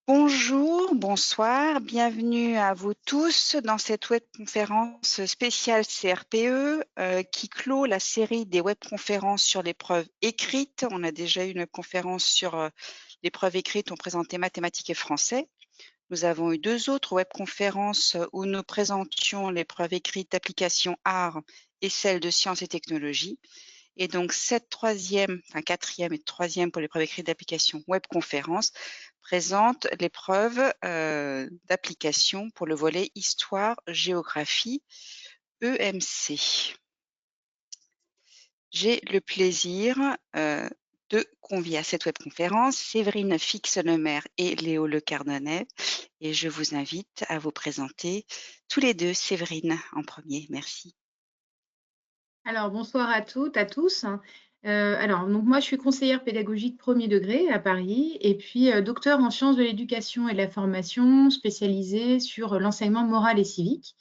Bonjour, bonsoir, bienvenue à vous tous dans cette webconférence spéciale CRPE qui clôt la série des webconférences sur l'épreuve écrite. On a déjà eu une conférence sur l'épreuve écrite, on présentait mathématiques et français. Nous avons eu deux autres webconférences où nous présentions l'épreuve écrite d'application art et celle de sciences et technologies. Et donc cette quatrième et troisième pour l'épreuve écrite d'application webconférence présente l'épreuve d'application pour le volet histoire, géographie, EMC. J'ai le plaisir de convier à cette webconférence Séverine Fix-Lemaire et Léo Le Cardonnet. Et je vous invite à vous présenter tous les deux. Séverine en premier, merci. Alors, bonsoir à toutes, à tous. Donc moi, je suis conseillère pédagogique premier degré à Paris et puis docteur en sciences de l'éducation et de la formation spécialisée sur l'enseignement moral et civique.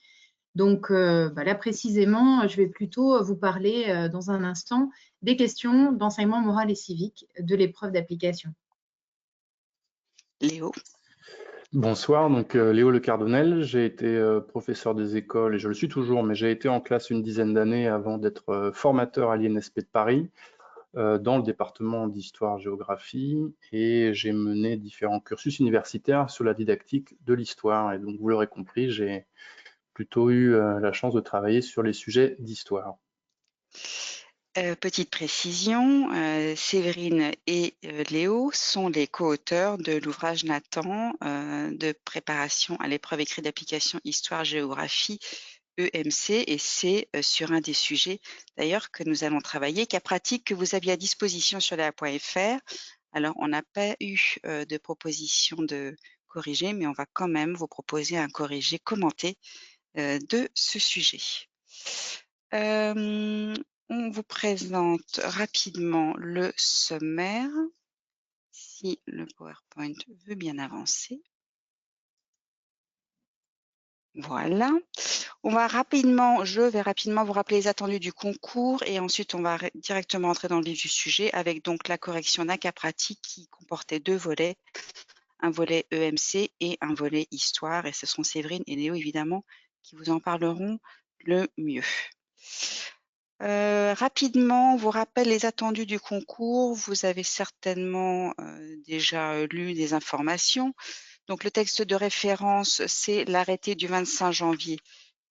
Donc là, précisément, je vais plutôt vous parler dans un instant des questions d'enseignement moral et civique de l'épreuve d'application. Léo. Bonsoir, donc Léo Le Cardonnel, j'ai été professeur des écoles et je le suis toujours, mais j'ai été en classe une dizaine d'années avant d'être formateur à l'INSP de Paris dans le département d'histoire-géographie et j'ai mené différents cursus universitaires sur la didactique de l'histoire. Et donc vous l'aurez compris, j'ai plutôt eu la chance de travailler sur les sujets d'histoire. Petite précision, Séverine et Léo sont les co-auteurs de l'ouvrage Nathan de préparation à l'épreuve écrite d'application histoire-géographie EMC et c'est sur un des sujets d'ailleurs que nous allons travailler, cas pratique que vous aviez à disposition sur la.fr. Alors on n'a pas eu de proposition de corriger, mais on va quand même vous proposer un corrigé commenté de ce sujet. On vous présente rapidement le sommaire, si le PowerPoint veut bien avancer. Voilà. Je vais rapidement vous rappeler les attendus du concours et ensuite on va directement entrer dans le vif du sujet avec donc la correction d'un cas pratique qui comportait deux volets, un volet EMC et un volet histoire et ce sont Séverine et Léo évidemment qui vous en parleront le mieux. Rapidement, on vous rappelle les attendus du concours. Vous avez certainement déjà lu des informations. Donc le texte de référence, c'est l'arrêté du 25 janvier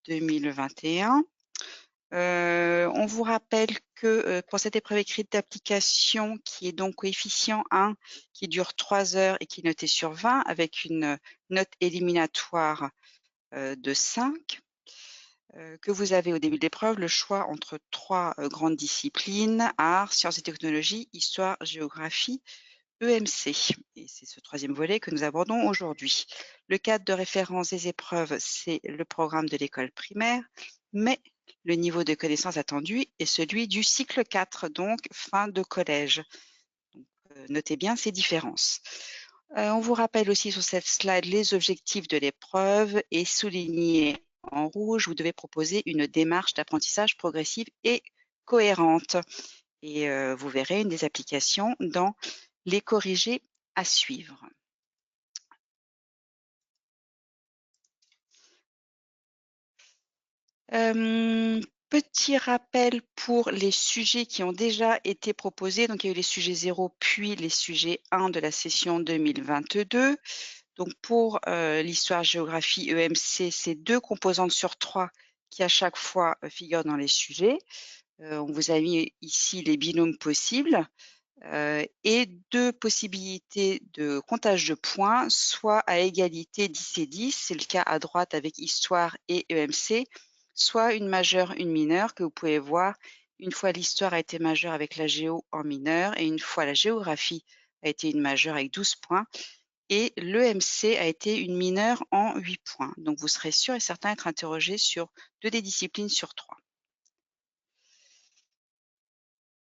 2021. On vous rappelle que pour cette épreuve écrite d'application qui est donc coefficient 1, qui dure 3 heures et qui est noté sur 20 avec une note éliminatoire de 5, que vous avez au début de l'épreuve le choix entre 3 grandes disciplines, art, sciences et technologies, histoire, géographie, EMC. Et c'est ce troisième volet que nous abordons aujourd'hui. Le cadre de référence des épreuves, c'est le programme de l'école primaire, mais le niveau de connaissance attendu est celui du cycle 4, donc fin de collège. Donc, notez bien ces différences. On vous rappelle aussi sur cette slide les objectifs de l'épreuve et soulignés en rouge, vous devez proposer une démarche d'apprentissage progressive et cohérente. Et vous verrez une des applications dans les corrigés à suivre. Petit rappel pour les sujets qui ont déjà été proposés. Donc, il y a eu les sujets 0 puis les sujets 1 de la session 2022. Donc, pour l'histoire-géographie EMC, c'est 2 composantes sur 3 qui à chaque fois figurent dans les sujets. On vous a mis ici les binômes possibles et 2 possibilités de comptage de points, soit à égalité 10 et 10, c'est le cas à droite avec histoire et EMC, soit une majeure, une mineure que vous pouvez voir une fois l'histoire a été majeure avec la géo en mineur et une fois la géographie a été une majeure avec 12 points et l'EMC a été une mineure en 8 points. Donc vous serez sûr et certain d'être interrogé sur 2 des disciplines sur 3.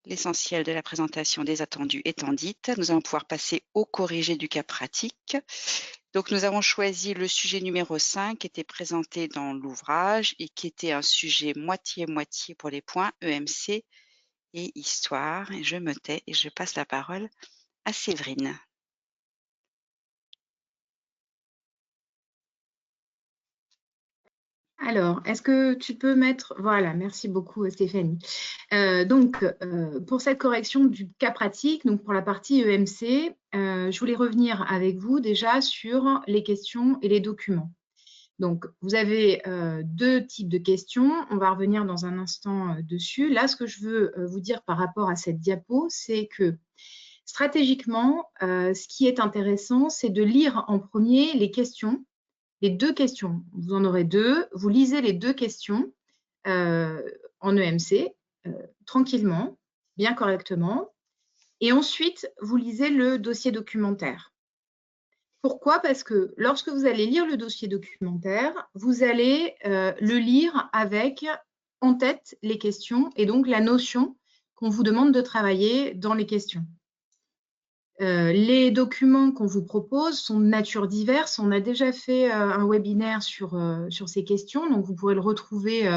L'essentiel de la présentation des attendus étant dite, nous allons pouvoir passer au corrigé du cas pratique. Donc nous avons choisi le sujet numéro 5 qui était présenté dans l'ouvrage et qui était un sujet moitié-moitié pour les points EMC et histoire. Et je me tais et je passe la parole à Séverine. Alors, est-ce que tu peux mettre… Voilà, merci beaucoup Stéphanie. Pour cette correction du cas pratique, donc pour la partie EMC, je voulais revenir avec vous déjà sur les questions et les documents. Donc, vous avez deux types de questions. On va revenir dans un instant dessus. Là, ce que je veux vous dire par rapport à cette diapo, c'est que stratégiquement, ce qui est intéressant, c'est de lire en premier les questions, les deux questions. Vous en aurez deux. Vous lisez les deux questions en EMC tranquillement, bien correctement. Et ensuite, vous lisez le dossier documentaire. Pourquoi? Parce que lorsque vous allez lire le dossier documentaire, vous allez le lire avec en tête les questions et donc la notion qu'on vous demande de travailler dans les questions. Les documents qu'on vous propose sont de nature diverse. On a déjà fait un webinaire sur ces questions, donc vous pourrez le retrouver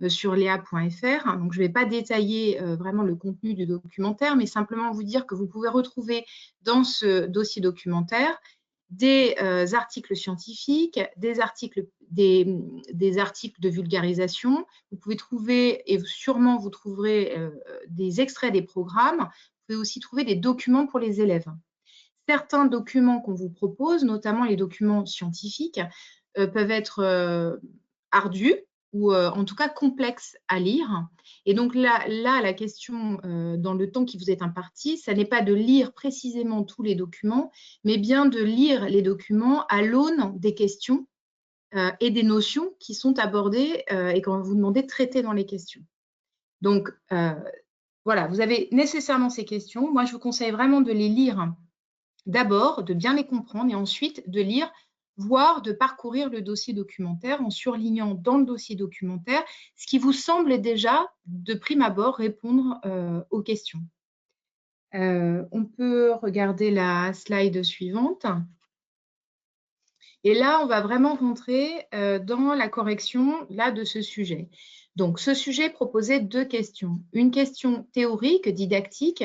sur lea.fr. Donc, je ne vais pas détailler vraiment le contenu du documentaire, mais simplement vous dire que vous pouvez retrouver dans ce dossier documentaire des articles scientifiques, des articles de vulgarisation. Vous pouvez trouver, et sûrement vous trouverez des extraits des programmes. Vous pouvez aussi trouver des documents pour les élèves. Certains documents qu'on vous propose, notamment les documents scientifiques, peuvent être ardus ou en tout cas complexes à lire. Et donc là la question dans le temps qui vous est imparti, ça n'est pas de lire précisément tous les documents, mais bien de lire les documents à l'aune des questions et des notions qui sont abordées et qu'on va vous demander de traiter dans les questions. Donc, voilà, vous avez nécessairement ces questions. Moi, je vous conseille vraiment de les lire d'abord, de bien les comprendre et ensuite de lire, voire de parcourir le dossier documentaire en surlignant dans le dossier documentaire ce qui vous semble déjà, de prime abord, répondre aux questions. On peut regarder la slide suivante. Et là, on va vraiment rentrer dans la correction de ce sujet. Donc, ce sujet proposait deux questions. Une question théorique, didactique,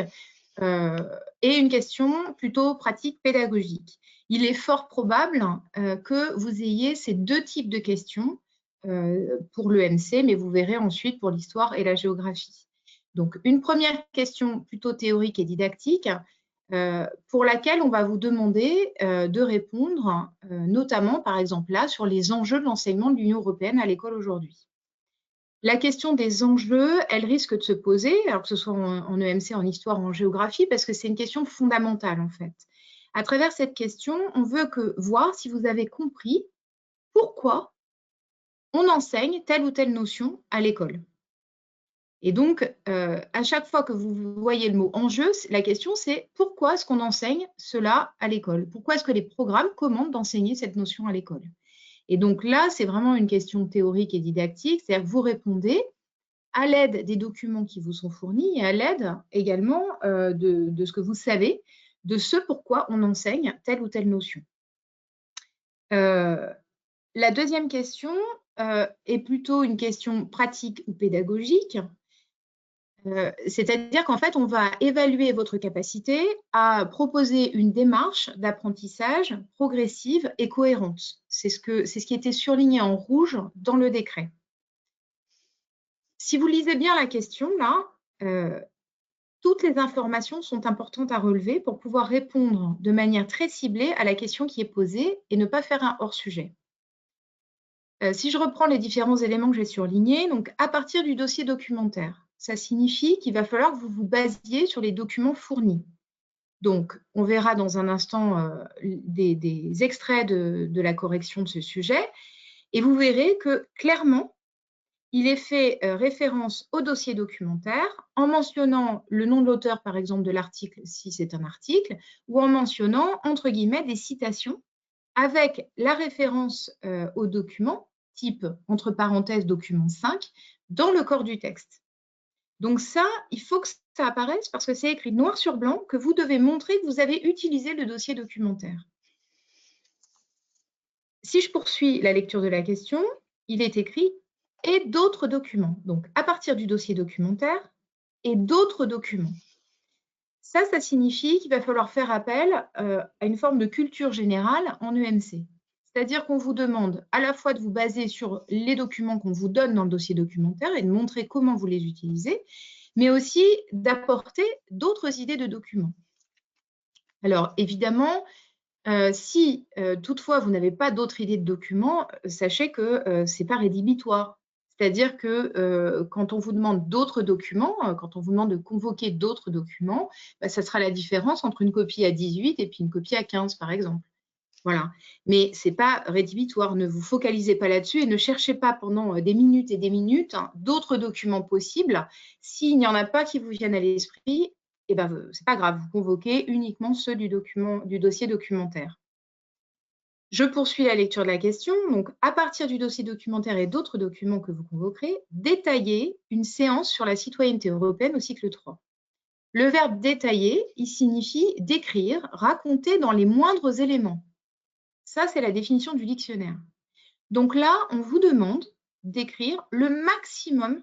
et une question plutôt pratique pédagogique. Il est fort probable que vous ayez ces deux types de questions pour l'EMC, mais vous verrez ensuite pour l'histoire et la géographie. Donc, une première question plutôt théorique et didactique pour laquelle on va vous demander de répondre, notamment, par exemple, là, sur les enjeux de l'enseignement de l'Union européenne à l'école aujourd'hui. La question des enjeux, elle risque de se poser, alors que ce soit en EMC, en histoire, en géographie, parce que c'est une question fondamentale, en fait. À travers cette question, on veut voir si vous avez compris pourquoi on enseigne telle ou telle notion à l'école. Et donc, à chaque fois que vous voyez le mot enjeu, la question c'est pourquoi est-ce qu'on enseigne cela à l'école? Pourquoi est-ce que les programmes commandent d'enseigner cette notion à l'école? Et donc là, c'est vraiment une question théorique et didactique, c'est-à-dire que vous répondez à l'aide des documents qui vous sont fournis et à l'aide également de ce que vous savez, de ce pourquoi on enseigne telle ou telle notion. La deuxième question est plutôt une question pratique ou pédagogique. C'est-à-dire qu'en fait, on va évaluer votre capacité à proposer une démarche d'apprentissage progressive et cohérente. C'est ce qui était surligné en rouge dans le décret. Si vous lisez bien la question, là, toutes les informations sont importantes à relever pour pouvoir répondre de manière très ciblée à la question qui est posée et ne pas faire un hors-sujet. Si je reprends les différents éléments que j'ai surlignés, donc à partir du dossier documentaire, ça signifie qu'il va falloir que vous vous basiez sur les documents fournis. Donc, on verra dans un instant des extraits de la correction de ce sujet et vous verrez que clairement, il est fait référence au dossier documentaire en mentionnant le nom de l'auteur, par exemple, de l'article, si c'est un article, ou en mentionnant, entre guillemets, des citations avec la référence au document, type, entre parenthèses, document 5, dans le corps du texte. Donc ça, il faut que ça apparaisse parce que c'est écrit noir sur blanc que vous devez montrer que vous avez utilisé le dossier documentaire. Si je poursuis la lecture de la question, il est écrit « et d'autres documents ». Donc, à partir du dossier documentaire et d'autres documents. Ça signifie qu'il va falloir faire appel à une forme de culture générale en EMC. C'est-à-dire qu'on vous demande à la fois de vous baser sur les documents qu'on vous donne dans le dossier documentaire et de montrer comment vous les utilisez, mais aussi d'apporter d'autres idées de documents. Alors, évidemment, si toutefois vous n'avez pas d'autres idées de documents, sachez que ce n'est pas rédhibitoire. C'est-à-dire que quand on vous demande d'autres documents, quand on vous demande de convoquer d'autres documents, ça sera la différence entre une copie à 18 et puis une copie à 15, par exemple. Voilà. Mais ce n'est pas rédhibitoire. Ne vous focalisez pas là-dessus et ne cherchez pas pendant des minutes et des minutes d'autres documents possibles. S'il n'y en a pas qui vous viennent à l'esprit, eh ben, ce n'est pas grave. Vous convoquez uniquement ceux du dossier documentaire. Je poursuis la lecture de la question. Donc, à partir du dossier documentaire et d'autres documents que vous convoquerez, détaillez une séance sur la citoyenneté européenne au cycle 3. Le verbe détailler, il signifie décrire, raconter dans les moindres éléments. Ça, c'est la définition du dictionnaire. Donc là, on vous demande d'écrire le maximum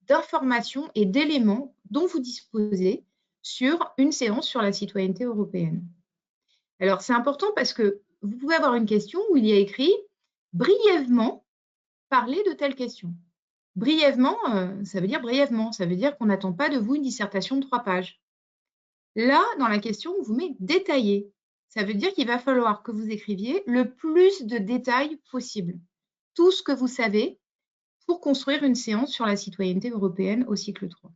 d'informations et d'éléments dont vous disposez sur une séance sur la citoyenneté européenne. Alors, c'est important parce que vous pouvez avoir une question où il y a écrit « brièvement parler de telle question ». Brièvement, ça veut dire brièvement, ça veut dire qu'on n'attend pas de vous une dissertation de 3 pages. Là, dans la question, on vous met « détaillé ». Ça veut dire qu'il va falloir que vous écriviez le plus de détails possible. Tout ce que vous savez pour construire une séance sur la citoyenneté européenne au cycle 3.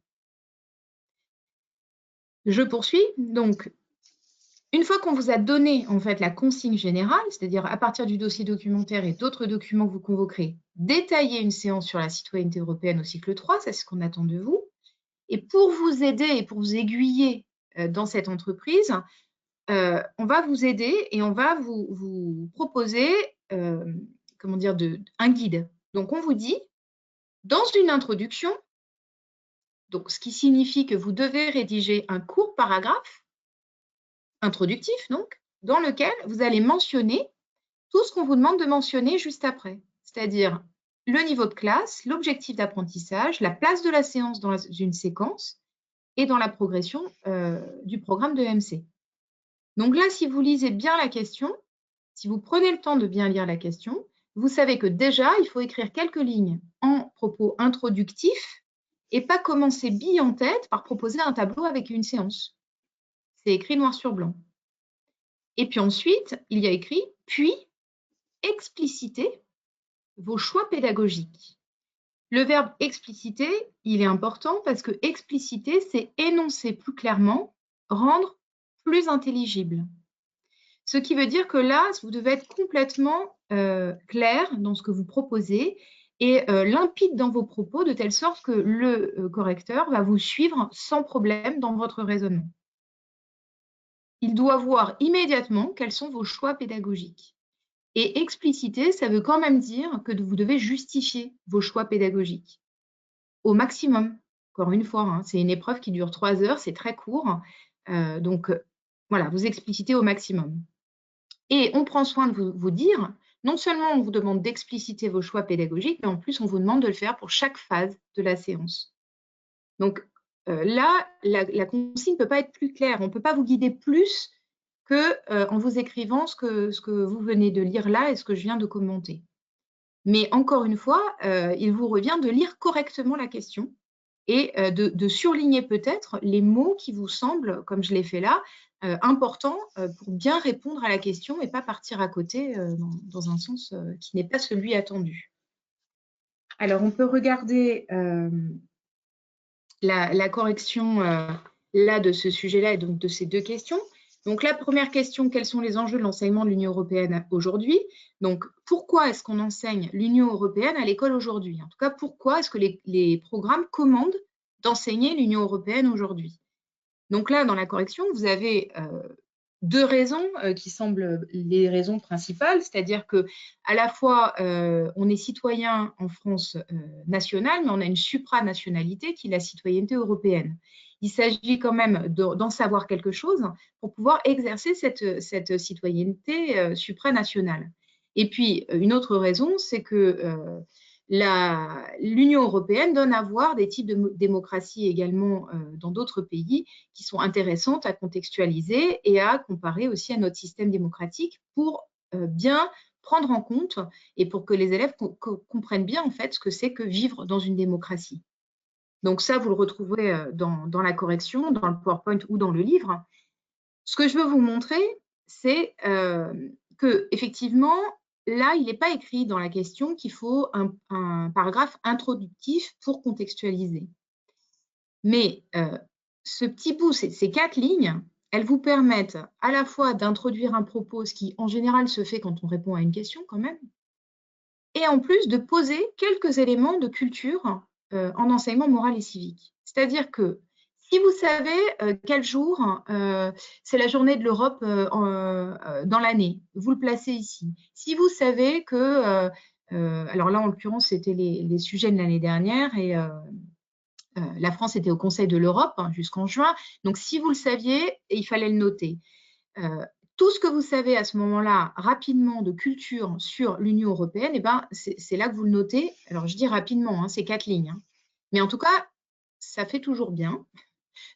Je poursuis. Donc, une fois qu'on vous a donné en fait la consigne générale, c'est-à-dire à partir du dossier documentaire et d'autres documents que vous convoquerez, détailler une séance sur la citoyenneté européenne au cycle 3, c'est ce qu'on attend de vous. Et pour vous aider et pour vous aiguiller dans cette entreprise, on va vous aider et on va vous proposer un guide. Donc, on vous dit, dans une introduction, donc ce qui signifie que vous devez rédiger un court paragraphe, introductif donc, dans lequel vous allez mentionner tout ce qu'on vous demande de mentionner juste après, c'est-à-dire le niveau de classe, l'objectif d'apprentissage, la place de la séance dans une séquence et dans la progression du programme de MC. Donc là, si vous lisez bien la question, si vous prenez le temps de bien lire la question, vous savez que déjà, il faut écrire quelques lignes en propos introductifs et pas commencer bille en tête par proposer un tableau avec une séance. C'est écrit noir sur blanc. Et puis ensuite, il y a écrit « puis expliciter vos choix pédagogiques ». Le verbe « expliciter », il est important parce que « expliciter », c'est énoncer plus clairement, rendre plus intelligible. Ce qui veut dire que là, vous devez être complètement clair dans ce que vous proposez et limpide dans vos propos, de telle sorte que le correcteur va vous suivre sans problème dans votre raisonnement. Il doit voir immédiatement quels sont vos choix pédagogiques. Et expliciter, ça veut quand même dire que vous devez justifier vos choix pédagogiques au maximum. Encore une fois, c'est une épreuve qui dure 3 heures, c'est très court. Donc, voilà, vous explicitez au maximum. Et on prend soin de vous dire, non seulement on vous demande d'expliciter vos choix pédagogiques, mais en plus, on vous demande de le faire pour chaque phase de la séance. Donc, là, la consigne ne peut pas être plus claire. On ne peut pas vous guider plus qu'en vous écrivant ce que vous venez de lire là et ce que je viens de commenter. Mais encore une fois, il vous revient de lire correctement la question et de surligner peut-être les mots qui vous semblent, comme je l'ai fait là, importants pour bien répondre à la question et pas partir à côté dans un sens qui n'est pas celui attendu. Alors, on peut regarder la correction là de ce sujet-là et donc de ces 2 questions. Donc, la première question, quels sont les enjeux de l'enseignement de l'Union européenne aujourd'hui? Donc, pourquoi est-ce qu'on enseigne l'Union européenne à l'école aujourd'hui? En tout cas, pourquoi est-ce que les programmes commandent d'enseigner l'Union européenne aujourd'hui? Donc là, dans la correction, vous avez 2 raisons qui semblent les raisons principales, c'est-à-dire qu'à la fois, on est citoyen en France nationale, mais on a une supranationalité qui est la citoyenneté européenne. Il s'agit quand même d'en savoir quelque chose pour pouvoir exercer cette citoyenneté supranationale. Et puis, une autre raison, c'est que l'Union européenne donne à voir des types de démocratie également dans d'autres pays qui sont intéressantes à contextualiser et à comparer aussi à notre système démocratique pour bien prendre en compte et pour que les élèves comprennent bien en fait ce que c'est que vivre dans une démocratie. Donc ça, vous le retrouverez dans la correction, dans le PowerPoint ou dans le livre. Ce que je veux vous montrer, c'est que effectivement, là, il n'est pas écrit dans la question qu'il faut un paragraphe introductif pour contextualiser. Mais ce petit bout, ces 4 lignes, elles vous permettent à la fois d'introduire un propos, ce qui en général se fait quand on répond à une question quand même, et en plus de poser quelques éléments de culture en enseignement moral et civique. C'est-à-dire que si vous savez quel jour c'est la journée de l'Europe dans l'année, vous le placez ici. Si vous savez que, alors là en l'occurrence c'était les sujets de l'année dernière et la France était au Conseil de l'Europe jusqu'en juin, donc si vous le saviez, il fallait le noter. Tout ce que vous savez à ce moment-là, rapidement, de culture sur l'Union européenne, eh ben, c'est là que vous le notez. Alors, je dis rapidement, c'est 4 lignes. Mais en tout cas, ça fait toujours bien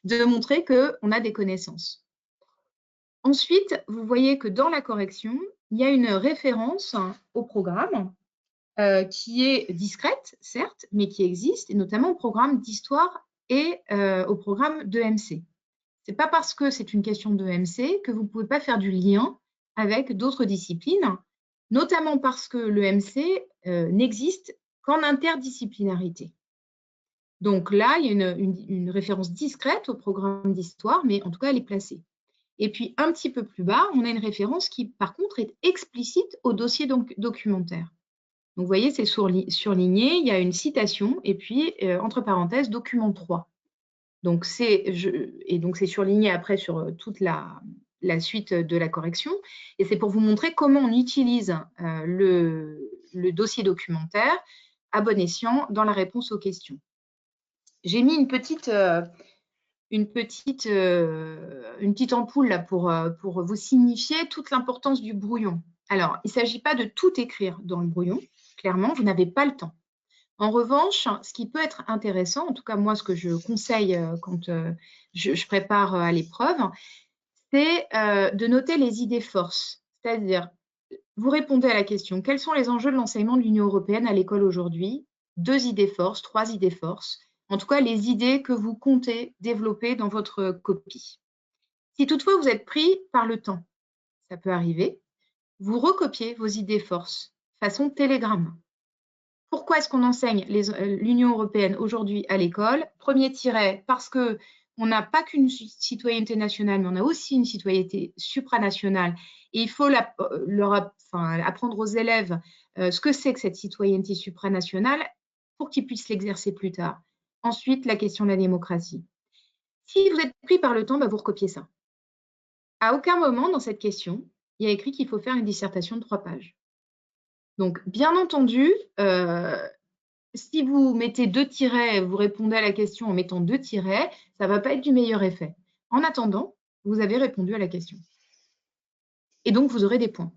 de montrer qu'on a des connaissances. Ensuite, vous voyez que dans la correction, il y a une référence au programme qui est discrète, certes, mais qui existe, et notamment au programme d'histoire et au programme d'EMC. Ce n'est pas parce que c'est une question d'EMC que vous ne pouvez pas faire du lien avec d'autres disciplines, notamment parce que l'EMC n'existe qu'en interdisciplinarité. Donc là, il y a une référence discrète au programme d'histoire, mais en tout cas, elle est placée. Et puis, un petit peu plus bas, on a une référence qui, par contre, est explicite au dossier documentaire. Donc, vous voyez, c'est surligné, il y a une citation, et puis, entre parenthèses, document 3. Donc, c'est surligné après sur toute la suite de la correction. Et c'est pour vous montrer comment on utilise le dossier documentaire à bon escient dans la réponse aux questions. J'ai mis une petite ampoule là pour vous signifier toute l'importance du brouillon. Alors, il ne s'agit pas de tout écrire dans le brouillon. Clairement, vous n'avez pas le temps. En revanche, ce qui peut être intéressant, en tout cas moi ce que je conseille quand je prépare à l'épreuve, c'est de noter les idées forces. C'est-à-dire, vous répondez à la question, quels sont les enjeux de l'enseignement de l'Union européenne à l'école aujourd'hui? 2 idées forces, 3 idées forces. En tout cas, les idées que vous comptez développer dans votre copie. Si toutefois vous êtes pris par le temps, ça peut arriver, vous recopiez vos idées forces façon télégramme. Pourquoi est-ce qu'on enseigne l'Union européenne aujourd'hui à l'école? Premier tiret, parce qu'on n'a pas qu'une citoyenneté nationale, mais on a aussi une citoyenneté supranationale. Et il faut apprendre aux élèves ce que c'est que cette citoyenneté supranationale pour qu'ils puissent l'exercer plus tard. Ensuite, la question de la démocratie. Si vous êtes pris par le temps, vous recopiez ça. À aucun moment dans cette question, il y a écrit qu'il faut faire une dissertation de 3 pages. Donc, bien entendu, si vous mettez 2 tirets, vous répondez à la question en mettant 2 tirets, ça ne va pas être du meilleur effet. En attendant, vous avez répondu à la question. Et donc, vous aurez des points.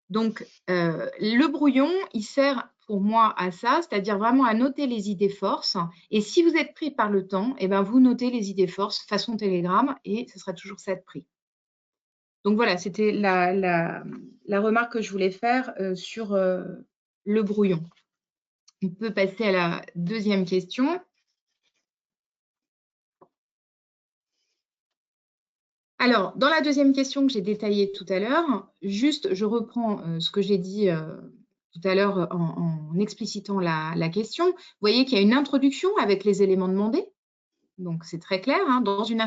Donc, le brouillon, il sert pour moi à ça, c'est-à-dire vraiment à noter les idées forces. Et si vous êtes pris par le temps, vous notez les idées forces façon télégramme et ce sera toujours ça de prix. Donc voilà, c'était la remarque que je voulais faire sur le brouillon. On peut passer à la deuxième question. Alors, dans la deuxième question que j'ai détaillée tout à l'heure, juste, je reprends ce que j'ai dit tout à l'heure en explicitant la question. Vous voyez qu'il y a une introduction avec les éléments demandés. Donc, c'est très clair. Dans une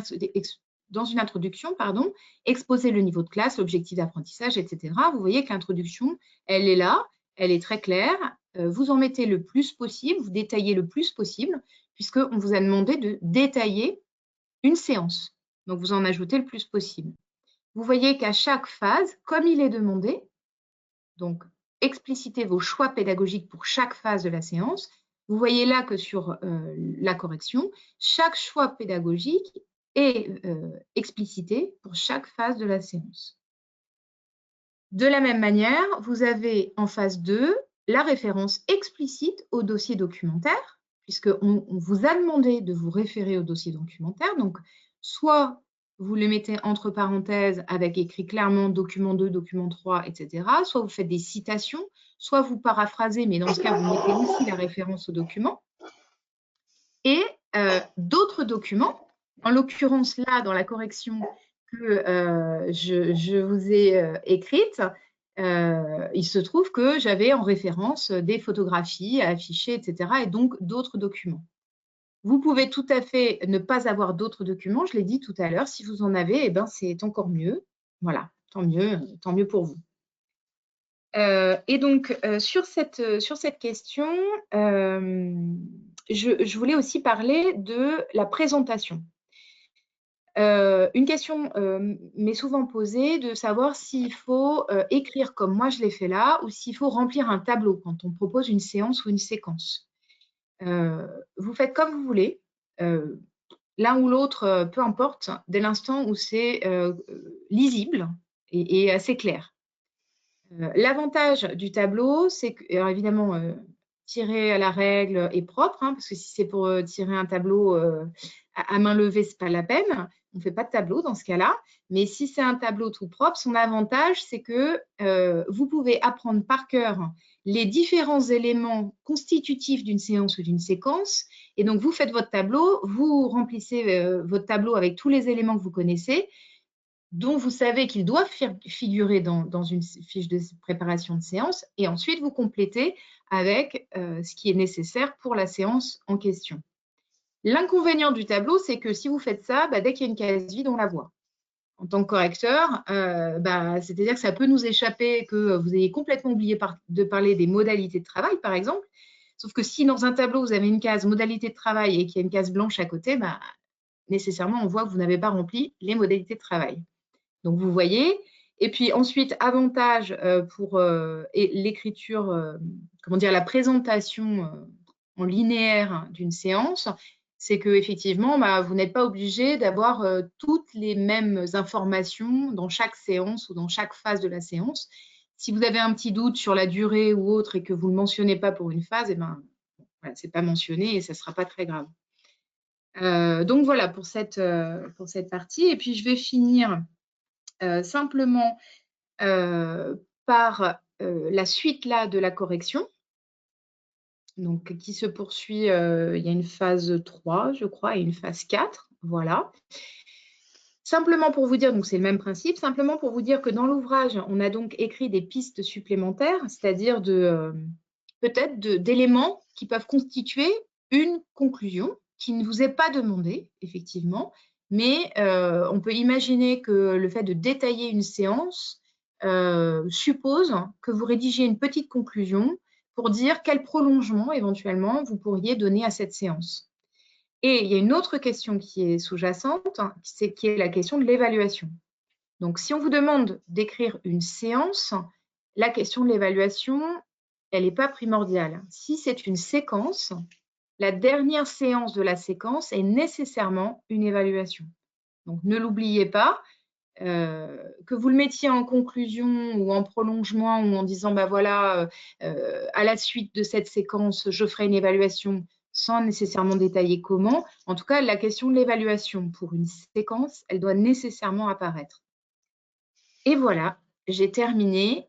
introduction, exposer le niveau de classe, l'objectif d'apprentissage, etc. Vous voyez que l'introduction, elle est là, elle est très claire. Vous en mettez le plus possible, vous détaillez le plus possible, puisqu'on vous a demandé de détailler une séance. Donc, vous en ajoutez le plus possible. Vous voyez qu'à chaque phase, comme il est demandé, donc explicitez vos choix pédagogiques pour chaque phase de la séance. Vous voyez là que sur la correction, chaque choix pédagogique est explicité pour chaque phase de la séance. De la même manière, vous avez en phase 2 la référence explicite au dossier documentaire, puisqu'on vous a demandé de vous référer au dossier documentaire. Donc, soit vous les mettez entre parenthèses avec écrit clairement document 2, document 3, etc. Soit vous faites des citations, soit vous paraphrasez, mais dans ce cas, vous mettez aussi la référence au document. Et d'autres documents, en l'occurrence là, dans la correction que je vous ai écrite, il se trouve que j'avais en référence des photographies à afficher, etc. et donc d'autres documents. Vous pouvez tout à fait ne pas avoir d'autres documents, je l'ai dit tout à l'heure. Si vous en avez, eh ben, c'est encore mieux. Voilà, tant mieux pour vous. Et donc, sur cette question, je voulais aussi parler de la présentation. Une question m'est souvent posée de savoir s'il faut écrire comme moi je l'ai fait là ou s'il faut remplir un tableau quand on propose une séance ou une séquence. Vous faites comme vous voulez. L'un ou l'autre, peu importe, dès l'instant où c'est lisible et assez clair. L'avantage du tableau, c'est que, alors évidemment, tirer à la règle est propre, hein, parce que si c'est pour tirer un tableau à main levée, ce n'est pas la peine. On ne fait pas de tableau dans ce cas-là. Mais si c'est un tableau tout propre, son avantage, c'est que vous pouvez apprendre par cœur les différents éléments constitutifs d'une séance ou d'une séquence. Et donc, vous faites votre tableau, vous remplissez votre tableau avec tous les éléments que vous connaissez, dont vous savez qu'ils doivent figurer dans une fiche de préparation de séance, et ensuite vous complétez avec ce qui est nécessaire pour la séance en question. L'inconvénient du tableau, c'est que si vous faites ça, dès qu'il y a une case vide, on la voit. En tant que correcteur, c'est-à-dire que ça peut nous échapper que vous ayez complètement oublié de parler des modalités de travail, par exemple. Sauf que si dans un tableau, vous avez une case modalité de travail et qu'il y a une case blanche à côté, nécessairement, on voit que vous n'avez pas rempli les modalités de travail. Donc, vous voyez. Et puis ensuite, avantage pour l'écriture, la présentation en linéaire d'une séance, c'est qu'effectivement, vous n'êtes pas obligé d'avoir toutes les mêmes informations dans chaque séance ou dans chaque phase de la séance. Si vous avez un petit doute sur la durée ou autre et que vous ne le mentionnez pas pour une phase, ce n'est pas mentionné et ça ne sera pas très grave. Donc voilà pour cette partie. Et puis, je vais finir simplement par la suite là de la correction, donc qui se poursuit, il y a une phase 3, je crois, et une phase 4, voilà. Simplement pour vous dire, donc c'est le même principe, simplement pour vous dire que dans l'ouvrage, on a donc écrit des pistes supplémentaires, c'est-à-dire peut-être d'éléments qui peuvent constituer une conclusion qui ne vous est pas demandée, effectivement, mais on peut imaginer que le fait de détailler une séance suppose que vous rédigiez une petite conclusion pour dire quel prolongement éventuellement vous pourriez donner à cette séance. Et il y a une autre question qui est sous-jacente, qui est la question de l'évaluation. Donc, si on vous demande d'écrire une séance, la question de l'évaluation, elle n'est pas primordiale. Si c'est une séquence, la dernière séance de la séquence est nécessairement une évaluation. Donc, ne l'oubliez pas, que vous le mettiez en conclusion ou en prolongement ou en disant, voilà, à la suite de cette séquence, je ferai une évaluation sans nécessairement détailler comment. En tout cas, la question de l'évaluation pour une séquence, elle doit nécessairement apparaître. Et voilà, j'ai terminé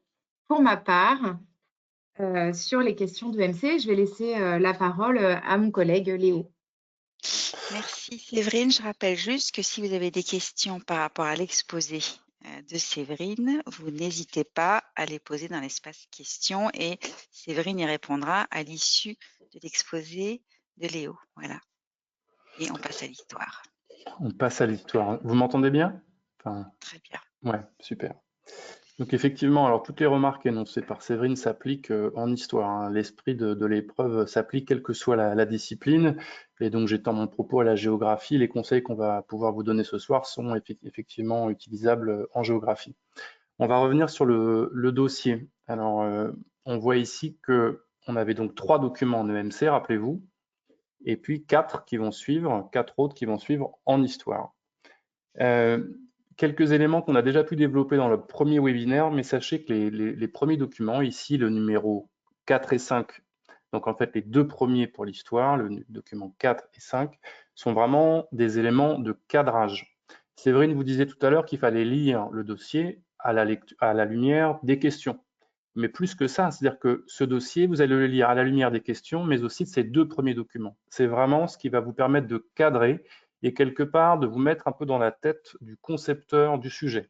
pour ma part sur les questions de MC. Je vais laisser la parole à mon collègue Léo. Merci Séverine. Je rappelle juste que si vous avez des questions par rapport à l'exposé de Séverine, vous n'hésitez pas à les poser dans l'espace questions et Séverine y répondra à l'issue de l'exposé de Léo. Voilà. Et on passe à l'histoire. On passe à l'histoire. Vous m'entendez bien? Très bien. Ouais, super. Donc effectivement, alors toutes les remarques énoncées par Séverine s'appliquent en histoire, hein. L'esprit de l'épreuve s'applique quelle que soit la discipline. Et donc j'étends mon propos à la géographie. Les conseils qu'on va pouvoir vous donner ce soir sont effectivement utilisables en géographie. On va revenir sur le dossier. Alors on voit ici qu'on avait donc 3 documents en EMC, rappelez-vous, et puis 4 autres qui vont suivre en histoire. Quelques éléments qu'on a déjà pu développer dans le premier webinaire, mais sachez que les premiers documents, ici le numéro 4 et 5, donc en fait les 2 premiers pour l'histoire, le document 4 et 5, sont vraiment des éléments de cadrage. Séverine vous disait tout à l'heure qu'il fallait lire le dossier à la lumière des questions. Mais plus que ça, c'est-à-dire que ce dossier, vous allez le lire à la lumière des questions, mais aussi de ces 2 premiers documents. C'est vraiment ce qui va vous permettre de cadrer et quelque part de vous mettre un peu dans la tête du concepteur du sujet.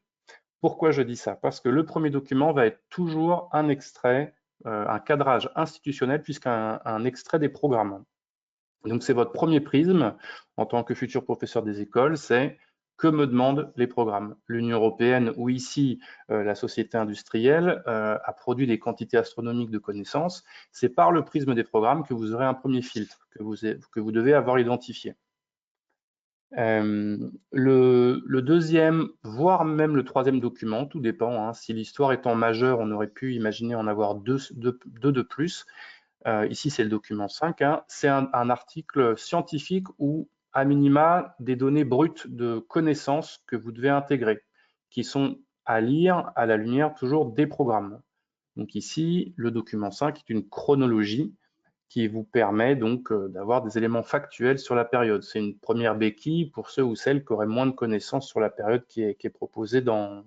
Pourquoi je dis ça? Parce que le premier document va être toujours un extrait, un cadrage institutionnel, puisqu'un extrait des programmes. Donc c'est votre premier prisme en tant que futur professeur des écoles, c'est que me demandent les programmes? L'Union européenne ou ici la société industrielle a produit des quantités astronomiques de connaissances. C'est par le prisme des programmes que vous aurez un premier filtre que vous devez avoir identifié. Le deuxième, voire même le troisième document, tout dépend. Hein, si l'histoire étant majeure, on aurait pu imaginer en avoir deux de plus. Ici, c'est le document 5. Hein, c'est un article scientifique ou à minima des données brutes de connaissances que vous devez intégrer, qui sont à lire à la lumière toujours des programmes. Donc ici, le document 5 est une chronologie qui vous permet donc d'avoir des éléments factuels sur la période. C'est une première béquille pour ceux ou celles qui auraient moins de connaissances sur la période qui est proposée dans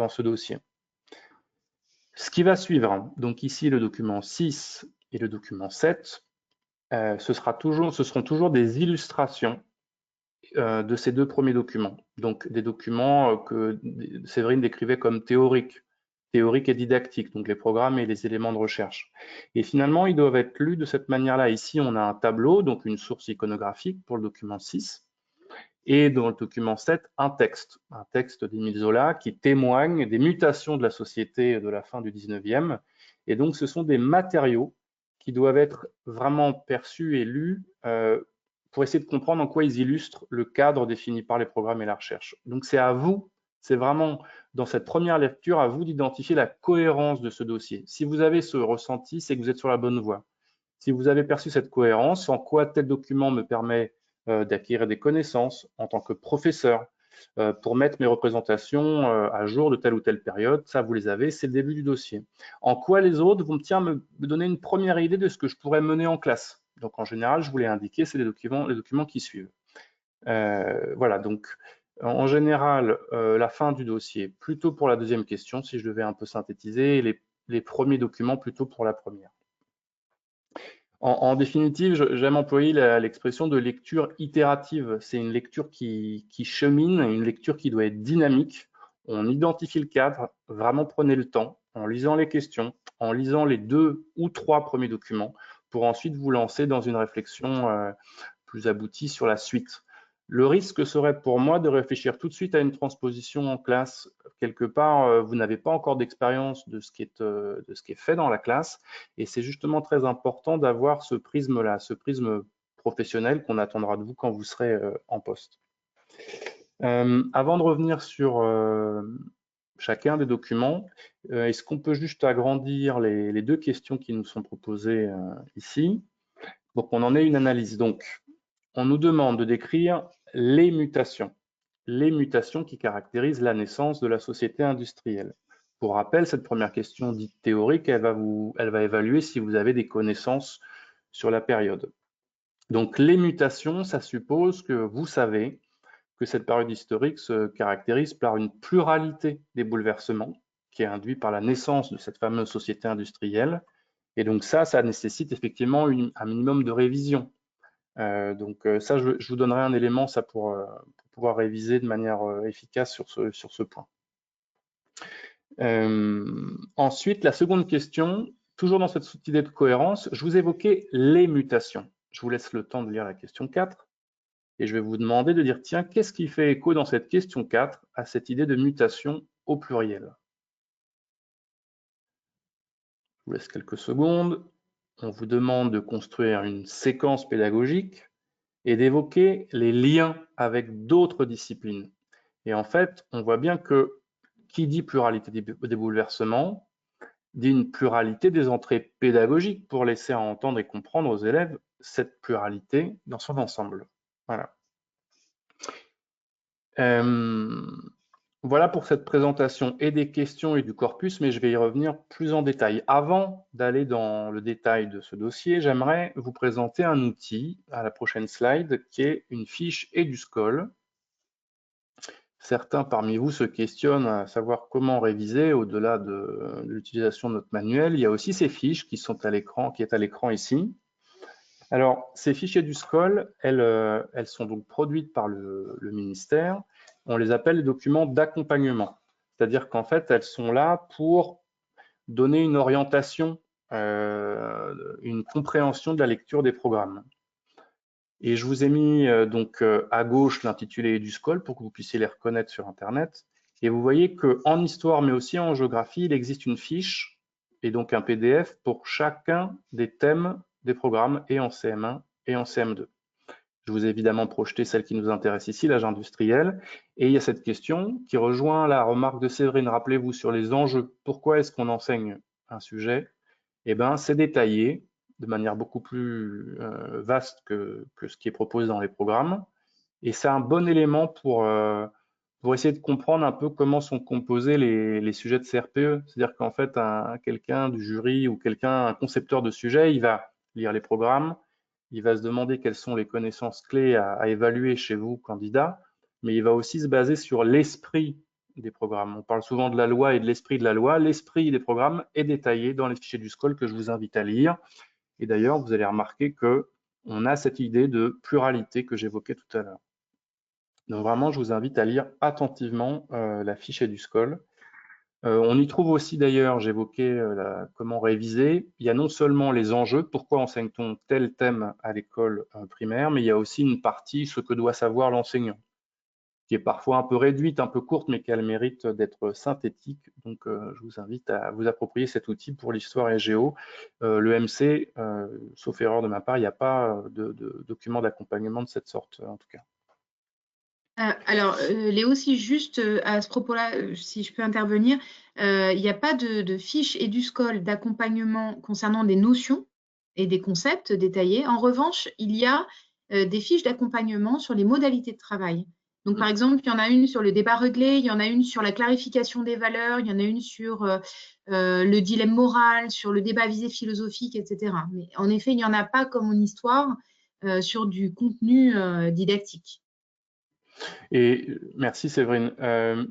ce dossier. Ce qui va suivre, donc ici le document 6 et le document 7, ce seront toujours des illustrations de ces 2 premiers documents. Donc des documents que Séverine décrivait comme théoriques et didactiques, donc les programmes et les éléments de recherche. Et finalement, ils doivent être lus de cette manière-là. Ici, on a un tableau, donc une source iconographique pour le document 6, et dans le document 7, un texte d'Émile Zola qui témoigne des mutations de la société de la fin du 19e. Et donc, ce sont des matériaux qui doivent être vraiment perçus et lus pour essayer de comprendre en quoi ils illustrent le cadre défini par les programmes et la recherche. Donc, c'est à vous, c'est vraiment dans cette première lecture, à vous d'identifier la cohérence de ce dossier. Si vous avez ce ressenti, c'est que vous êtes sur la bonne voie. Si vous avez perçu cette cohérence, en quoi tel document me permet d'acquérir des connaissances en tant que professeur pour mettre mes représentations à jour de telle ou telle période, ça vous les avez, c'est le début du dossier. En quoi les autres vont me donner une première idée de ce que je pourrais mener en classe. Donc en général, je vous l'ai indiqué, c'est les documents qui suivent. Voilà, donc en général, la fin du dossier, plutôt pour la deuxième question, si je devais un peu synthétiser, et les premiers documents plutôt pour la première. En définitive, j'aime employer l'expression de lecture itérative. C'est une lecture qui chemine, une lecture qui doit être dynamique. On identifie le cadre, vraiment prenez le temps, en lisant les questions, en lisant les 2 ou 3 premiers documents, pour ensuite vous lancer dans une réflexion plus aboutie sur la suite. Le risque serait pour moi de réfléchir tout de suite à une transposition en classe. Quelque part, vous n'avez pas encore d'expérience de ce qui est fait dans la classe, et c'est justement très important d'avoir ce prisme-là, ce prisme professionnel qu'on attendra de vous quand vous serez en poste. Avant de revenir sur chacun des documents, est-ce qu'on peut juste agrandir les 2 questions qui nous sont proposées ici pour qu'on en ait une analyse. Donc, on nous demande de décrire les mutations qui caractérisent la naissance de la société industrielle. Pour rappel, cette première question dite théorique, elle va évaluer si vous avez des connaissances sur la période. Donc les mutations, ça suppose que vous savez que cette période historique se caractérise par une pluralité des bouleversements qui est induit par la naissance de cette fameuse société industrielle. Et donc ça nécessite effectivement un minimum de révision. Donc ça, je vous donnerai un élément ça pour pouvoir réviser de manière efficace sur ce point. Ensuite, la seconde question, toujours dans cette idée de cohérence, je vous évoquais les mutations. Je vous laisse le temps de lire la question 4 et je vais vous demander de dire, tiens, qu'est-ce qui fait écho dans cette question 4 à cette idée de mutation au pluriel? Je vous laisse quelques secondes. On vous demande de construire une séquence pédagogique et d'évoquer les liens avec d'autres disciplines. Et en fait, on voit bien que qui dit pluralité des bouleversements, dit une pluralité des entrées pédagogiques pour laisser entendre et comprendre aux élèves cette pluralité dans son ensemble. Voilà. Voilà pour cette présentation et des questions et du corpus, mais je vais y revenir plus en détail. Avant d'aller dans le détail de ce dossier, j'aimerais vous présenter un outil à la prochaine slide qui est une fiche EduSchool certains parmi vous se questionnent à savoir comment réviser au-delà de l'utilisation de notre manuel. Il y a aussi ces fiches qui sont à l'écran, qui est à l'écran ici. Alors, ces fichiers du SCOL, elles sont donc produites par le ministère. On les appelle les documents d'accompagnement. C'est-à-dire qu'en fait, elles sont là pour donner une orientation, une compréhension de la lecture des programmes. Et je vous ai mis donc à gauche l'intitulé du SCOL pour que vous puissiez les reconnaître sur Internet. Et vous voyez qu'en histoire, mais aussi en géographie, il existe une fiche et donc un PDF pour chacun des thèmes des programmes et en CM1 et en CM2. Je vous ai évidemment projeté celle qui nous intéresse ici, l'âge industriel. Et il y a cette question qui rejoint la remarque de Séverine. Rappelez-vous sur les enjeux. Pourquoi est-ce qu'on enseigne un sujet? Eh bien, c'est détaillé de manière beaucoup plus vaste que ce qui est proposé dans les programmes. Et c'est un bon élément pour essayer de comprendre un peu comment sont composés les sujets de CRPE. C'est-à-dire qu'en fait, quelqu'un du jury ou un concepteur de sujet, il va lire les programmes, il va se demander quelles sont les connaissances clés à évaluer chez vous, candidat, mais il va aussi se baser sur l'esprit des programmes. On parle souvent de la loi et de l'esprit de la loi. L'esprit des programmes est détaillé dans les fichiers du SCOL que je vous invite à lire. Et d'ailleurs, vous allez remarquer qu'on a cette idée de pluralité que j'évoquais tout à l'heure. Donc vraiment, je vous invite à lire attentivement la fiche du SCOL. On y trouve aussi d'ailleurs, j'évoquais comment réviser, il y a non seulement les enjeux, pourquoi enseigne-t-on tel thème à l'école primaire, mais il y a aussi une partie, ce que doit savoir l'enseignant, qui est parfois un peu réduite, un peu courte, mais qui a le mérite d'être synthétique. Donc je vous invite à vous approprier cet outil pour l'histoire et géo. Le MC, sauf erreur de ma part, il n'y a pas de document d'accompagnement de cette sorte, en tout cas. Alors, Léo, si juste à ce propos-là, si je peux intervenir, il n'y a pas de fiche EduSCOL d'accompagnement concernant des notions et des concepts détaillés. En revanche, il y a des fiches d'accompagnement sur les modalités de travail. Donc, par exemple, il y en a une sur le débat réglé, il y en a une sur la clarification des valeurs, il y en a une sur le dilemme moral, sur le débat à visée philosophique, etc. Mais en effet, il n'y en a pas comme en histoire sur du contenu didactique. Et merci Séverine.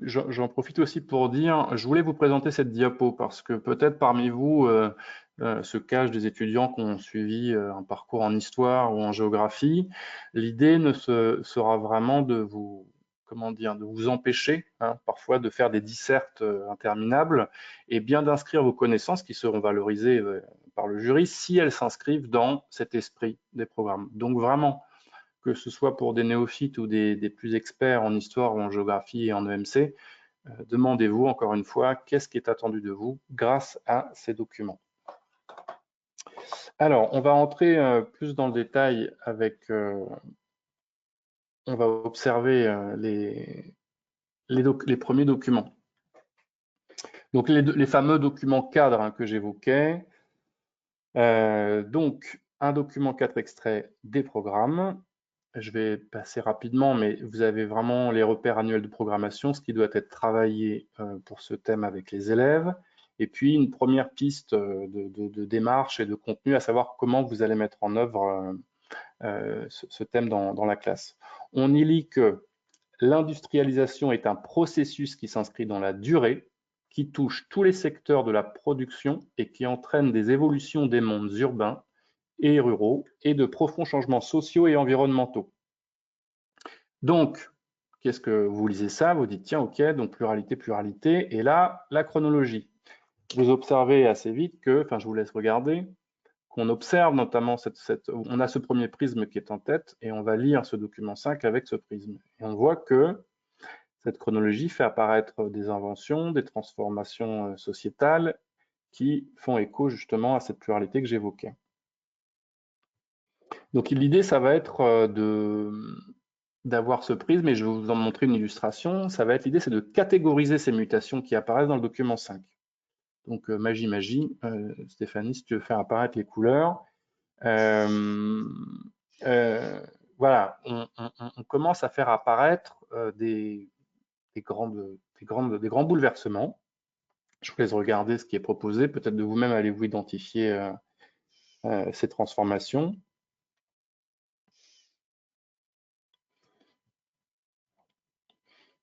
J'en profite aussi pour dire, je voulais vous présenter cette diapo parce que peut-être parmi vous se cachent des étudiants qui ont suivi un parcours en histoire ou en géographie. L'idée sera vraiment de vous, de vous empêcher parfois de faire des dissertes interminables et bien d'inscrire vos connaissances qui seront valorisées par le jury si elles s'inscrivent dans cet esprit des programmes. Donc vraiment, que ce soit pour des néophytes ou des plus experts en histoire ou en géographie et en EMC, demandez-vous encore une fois qu'est-ce qui est attendu de vous grâce à ces documents. Alors, on va entrer plus dans le détail avec, on va observer les premiers documents. Donc, les fameux documents cadres que j'évoquais. Donc, un document 4 extraits des programmes. Je vais passer rapidement, mais vous avez vraiment les repères annuels de programmation, ce qui doit être travaillé pour ce thème avec les élèves, et puis une première piste de démarche et de contenu, à savoir comment vous allez mettre en œuvre ce thème dans la classe. On y lit que l'industrialisation est un processus qui s'inscrit dans la durée, qui touche tous les secteurs de la production et qui entraîne des évolutions des mondes urbains et ruraux et de profonds changements sociaux et environnementaux. Donc, qu'est-ce que vous lisez ça, vous dites tiens, ok, donc pluralité, pluralité, et là, la chronologie. Vous observez assez vite que, enfin, je vous laisse regarder, qu'on observe notamment on a ce premier prisme qui est en tête et on va lire ce document 5 avec ce prisme. Et on voit que cette chronologie fait apparaître des inventions, des transformations sociétales qui font écho justement à cette pluralité que j'évoquais. Donc l'idée, ça va être d'avoir ce prisme, et je vais vous en montrer une illustration. Ça va être l'idée, c'est de catégoriser ces mutations qui apparaissent dans le document 5. Donc magie, Stéphanie, si tu veux faire apparaître les couleurs. Voilà, on commence à faire apparaître des grands bouleversements. Je vous laisse regarder ce qui est proposé. Peut-être de vous-même allez-vous identifier ces transformations.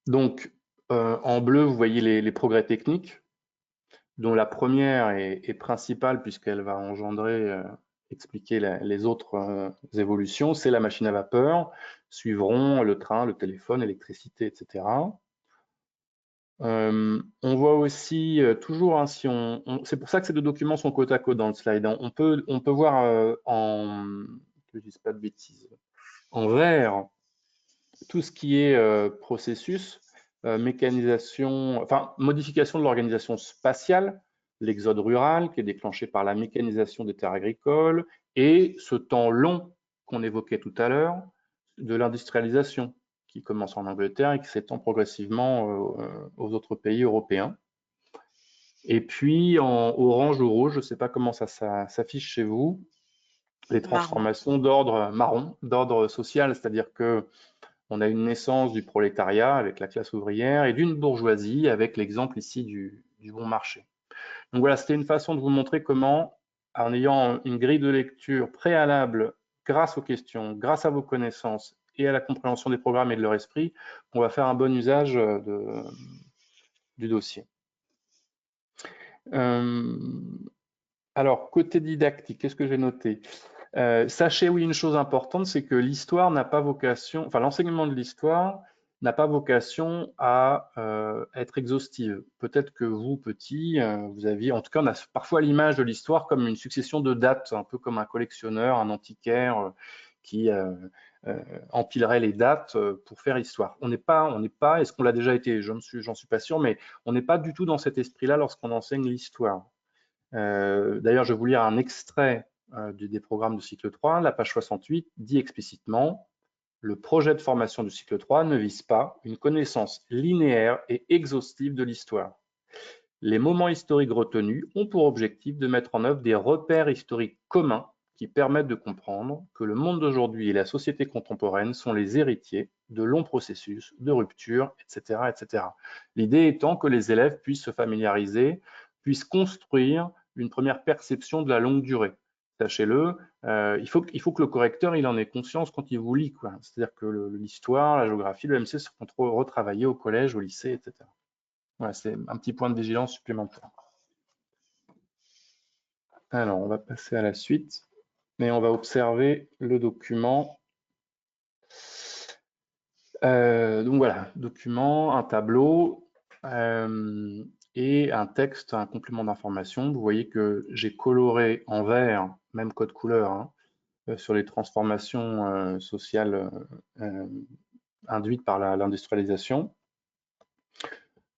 Donc, en bleu, vous voyez les progrès techniques, dont la première est principale puisqu'elle va engendrer, expliquer les autres évolutions. C'est la machine à vapeur, suivront le train, le téléphone, l'électricité, etc. On voit aussi toujours, hein, c'est pour ça que ces deux documents sont côte à côte dans le slide, hein. On peut voir que je dise pas de bêtises, en vert, tout ce qui est processus, mécanisation, enfin modification de l'organisation spatiale, l'exode rural qui est déclenché par la mécanisation des terres agricoles et ce temps long qu'on évoquait tout à l'heure de l'industrialisation qui commence en Angleterre et qui s'étend progressivement aux autres pays européens. Et puis en orange ou rouge, je ne sais pas comment ça s'affiche chez vous, les Marron. transformations d'ordre marron, d'ordre social, c'est-à-dire que on a une naissance du prolétariat avec la classe ouvrière et d'une bourgeoisie avec l'exemple ici du bon marché. Donc voilà, c'était une façon de vous montrer comment, en ayant une grille de lecture préalable grâce aux questions, grâce à vos connaissances et à la compréhension des programmes et de leur esprit, on va faire un bon usage du dossier. Alors, côté didactique, qu'est-ce que j'ai noté? Sachez, oui, une chose importante, c'est que l'histoire n'a pas vocation, enfin l'enseignement de l'histoire n'a pas vocation à être exhaustive. Peut-être que vous, petits, vous aviez, en tout cas, on a parfois l'image de l'histoire comme une succession de dates, un peu comme un collectionneur, un antiquaire qui empilerait les dates pour faire histoire. On n'est pas, est-ce qu'on l'a déjà été? J'en suis pas sûr, mais on n'est pas du tout dans cet esprit-là lorsqu'on enseigne l'histoire. D'ailleurs, je vais vous lire un extrait des programmes de cycle 3. La page 68 dit explicitement « Le projet de formation du cycle 3 ne vise pas une connaissance linéaire et exhaustive de l'histoire. Les moments historiques retenus ont pour objectif de mettre en œuvre des repères historiques communs qui permettent de comprendre que le monde d'aujourd'hui et la société contemporaine sont les héritiers de longs processus de rupture, etc. etc. » L'idée étant que les élèves puissent se familiariser, puissent construire une première perception de la longue durée. Sachez-le, il faut que le correcteur il en ait conscience quand il vous lit, quoi. C'est-à-dire que l'histoire, la géographie, le MC seront retravaillés au collège, au lycée, etc. Voilà, c'est un petit point de vigilance supplémentaire. Alors, on va passer à la suite, mais on va observer le document. Donc voilà, document, un tableau et un texte, un complément d'information. Vous voyez que j'ai coloré en vert, même code couleur, hein, sur les transformations sociales induites par l'industrialisation.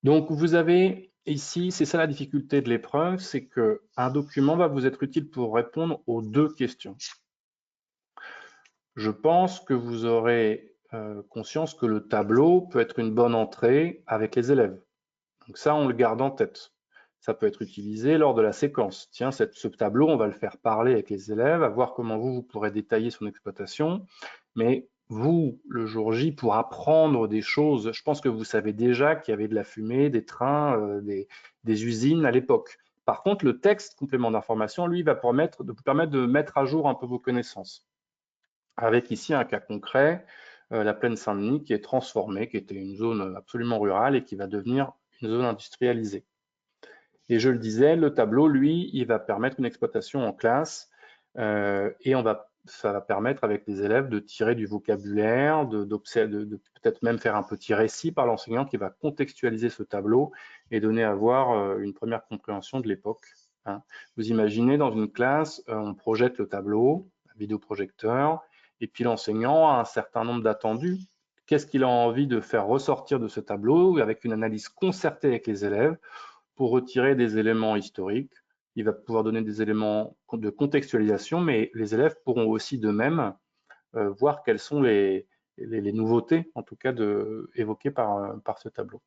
Donc vous avez ici, c'est ça la difficulté de l'épreuve, c'est qu'un document va vous être utile pour répondre aux deux questions. Je pense que vous aurez conscience que le tableau peut être une bonne entrée avec les élèves. Donc ça, on le garde en tête. Ça peut être utilisé lors de la séquence. Tiens, ce tableau, on va le faire parler avec les élèves, à voir comment vous pourrez détailler son exploitation. Mais vous, le jour J, pour apprendre des choses, je pense que vous savez déjà qu'il y avait de la fumée, des trains, des usines à l'époque. Par contre, le texte complément d'information, lui, va vous permettre de mettre à jour un peu vos connaissances. Avec ici un cas concret, la plaine Saint-Denis qui est transformée, qui était une zone absolument rurale et qui va devenir une zone industrialisée. Et je le disais, le tableau, lui, il va permettre une exploitation en classe et ça va permettre avec les élèves de tirer du vocabulaire, de peut-être même faire un petit récit par l'enseignant qui va contextualiser ce tableau et donner à voir une première compréhension de l'époque. Hein. Vous imaginez dans une classe, on projette le tableau, un vidéoprojecteur, et puis l'enseignant a un certain nombre d'attendus. Qu'est-ce qu'il a envie de faire ressortir de ce tableau avec une analyse concertée avec les élèves pour retirer des éléments historiques. Il va pouvoir donner des éléments de contextualisation, mais les élèves pourront aussi d'eux-mêmes voir quelles sont les nouveautés, en tout cas, évoquées par ce tableau.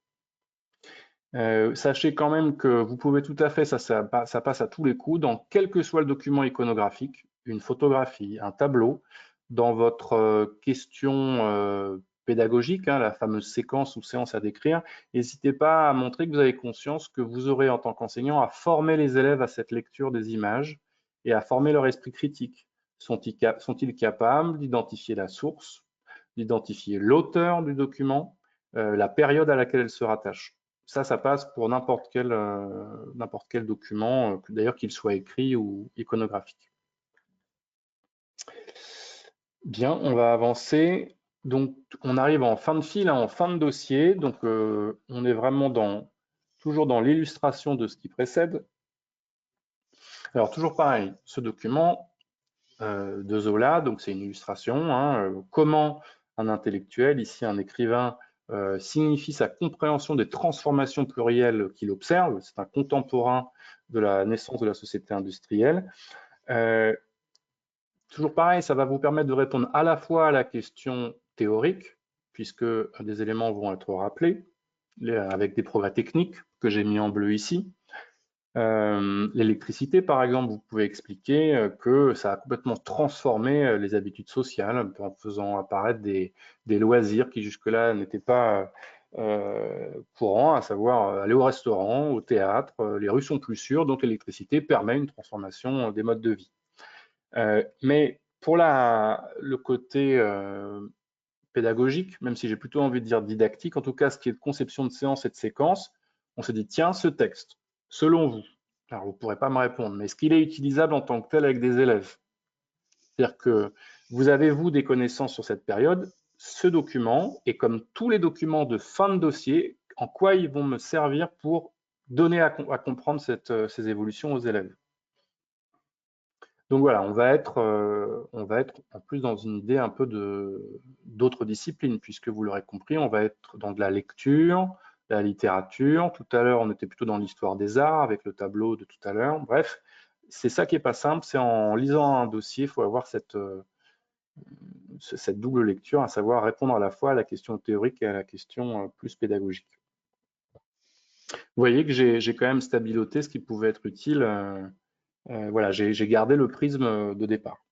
Sachez quand même que vous pouvez tout à fait, ça passe à tous les coups, dans quel que soit le document iconographique, une photographie, un tableau, dans votre question pédagogique, hein, la fameuse séquence ou séance à décrire, n'hésitez pas à montrer que vous avez conscience que vous aurez en tant qu'enseignant à former les élèves à cette lecture des images et à former leur esprit critique. Sont-ils capables d'identifier la source, d'identifier l'auteur du document, la période à laquelle elle se rattache. Ça passe pour n'importe quel document, d'ailleurs qu'il soit écrit ou iconographique. Bien, on va avancer. Donc, on arrive en fin de fil, en fin de dossier. Donc, on est vraiment toujours dans l'illustration de ce qui précède. Alors, toujours pareil, ce document de Zola, donc c'est une illustration. Comment un intellectuel, ici un écrivain, signifie sa compréhension des transformations plurielles qu'il observe. C'est un contemporain de la naissance de la société industrielle. Toujours pareil, ça va vous permettre de répondre à la fois à la question théorique, puisque des éléments vont être rappelés, avec des progrès techniques que j'ai mis en bleu ici. L'électricité, par exemple, vous pouvez expliquer que ça a complètement transformé les habitudes sociales en faisant apparaître des loisirs qui jusque-là n'étaient pas courants, à savoir aller au restaurant, au théâtre. Les rues sont plus sûres, donc l'électricité permet une transformation des modes de vie. Mais pour le côté pédagogique, même si j'ai plutôt envie de dire didactique, en tout cas ce qui est de conception de séance et de séquence, on s'est dit tiens, ce texte, selon vous, alors vous ne pourrez pas me répondre, mais est-ce qu'il est utilisable en tant que tel avec des élèves? C'est-à-dire que vous avez, vous, des connaissances sur cette période, ce document, et comme tous les documents de fin de dossier, en quoi ils vont me servir pour donner à comprendre ces évolutions aux élèves? Donc voilà, on va être en plus dans une idée un peu d'autres disciplines, puisque vous l'aurez compris, on va être dans de la lecture, la littérature. Tout à l'heure, on était plutôt dans l'histoire des arts avec le tableau de tout à l'heure. Bref, c'est ça qui est pas simple, c'est en lisant un dossier, il faut avoir cette double lecture, à savoir répondre à la fois à la question théorique et à la question plus pédagogique. Vous voyez que j'ai quand même stabiloté ce qui pouvait être utile. Voilà, j'ai gardé le prisme de départ.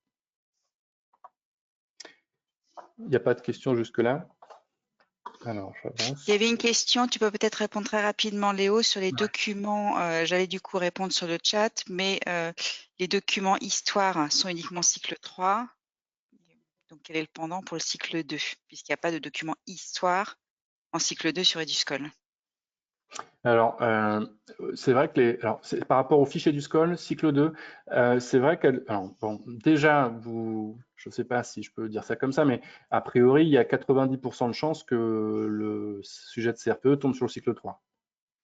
Il n'y a pas de questions jusque-là? Alors, j'avance. Il y avait une question, tu peux peut-être répondre très rapidement, Léo, sur les documents. J'allais du coup répondre sur le chat, mais les documents histoire sont uniquement cycle 3. Donc, quel est le pendant pour le cycle 2, puisqu'il n'y a pas de document histoire en cycle 2 sur EduSchool? Alors, c'est vrai que par rapport au fichier du SCOL, cycle 2, c'est vrai que, bon, déjà, je ne sais pas si je peux dire ça comme ça, mais a priori, il y a 90% de chances que le sujet de CRPE tombe sur le cycle 3.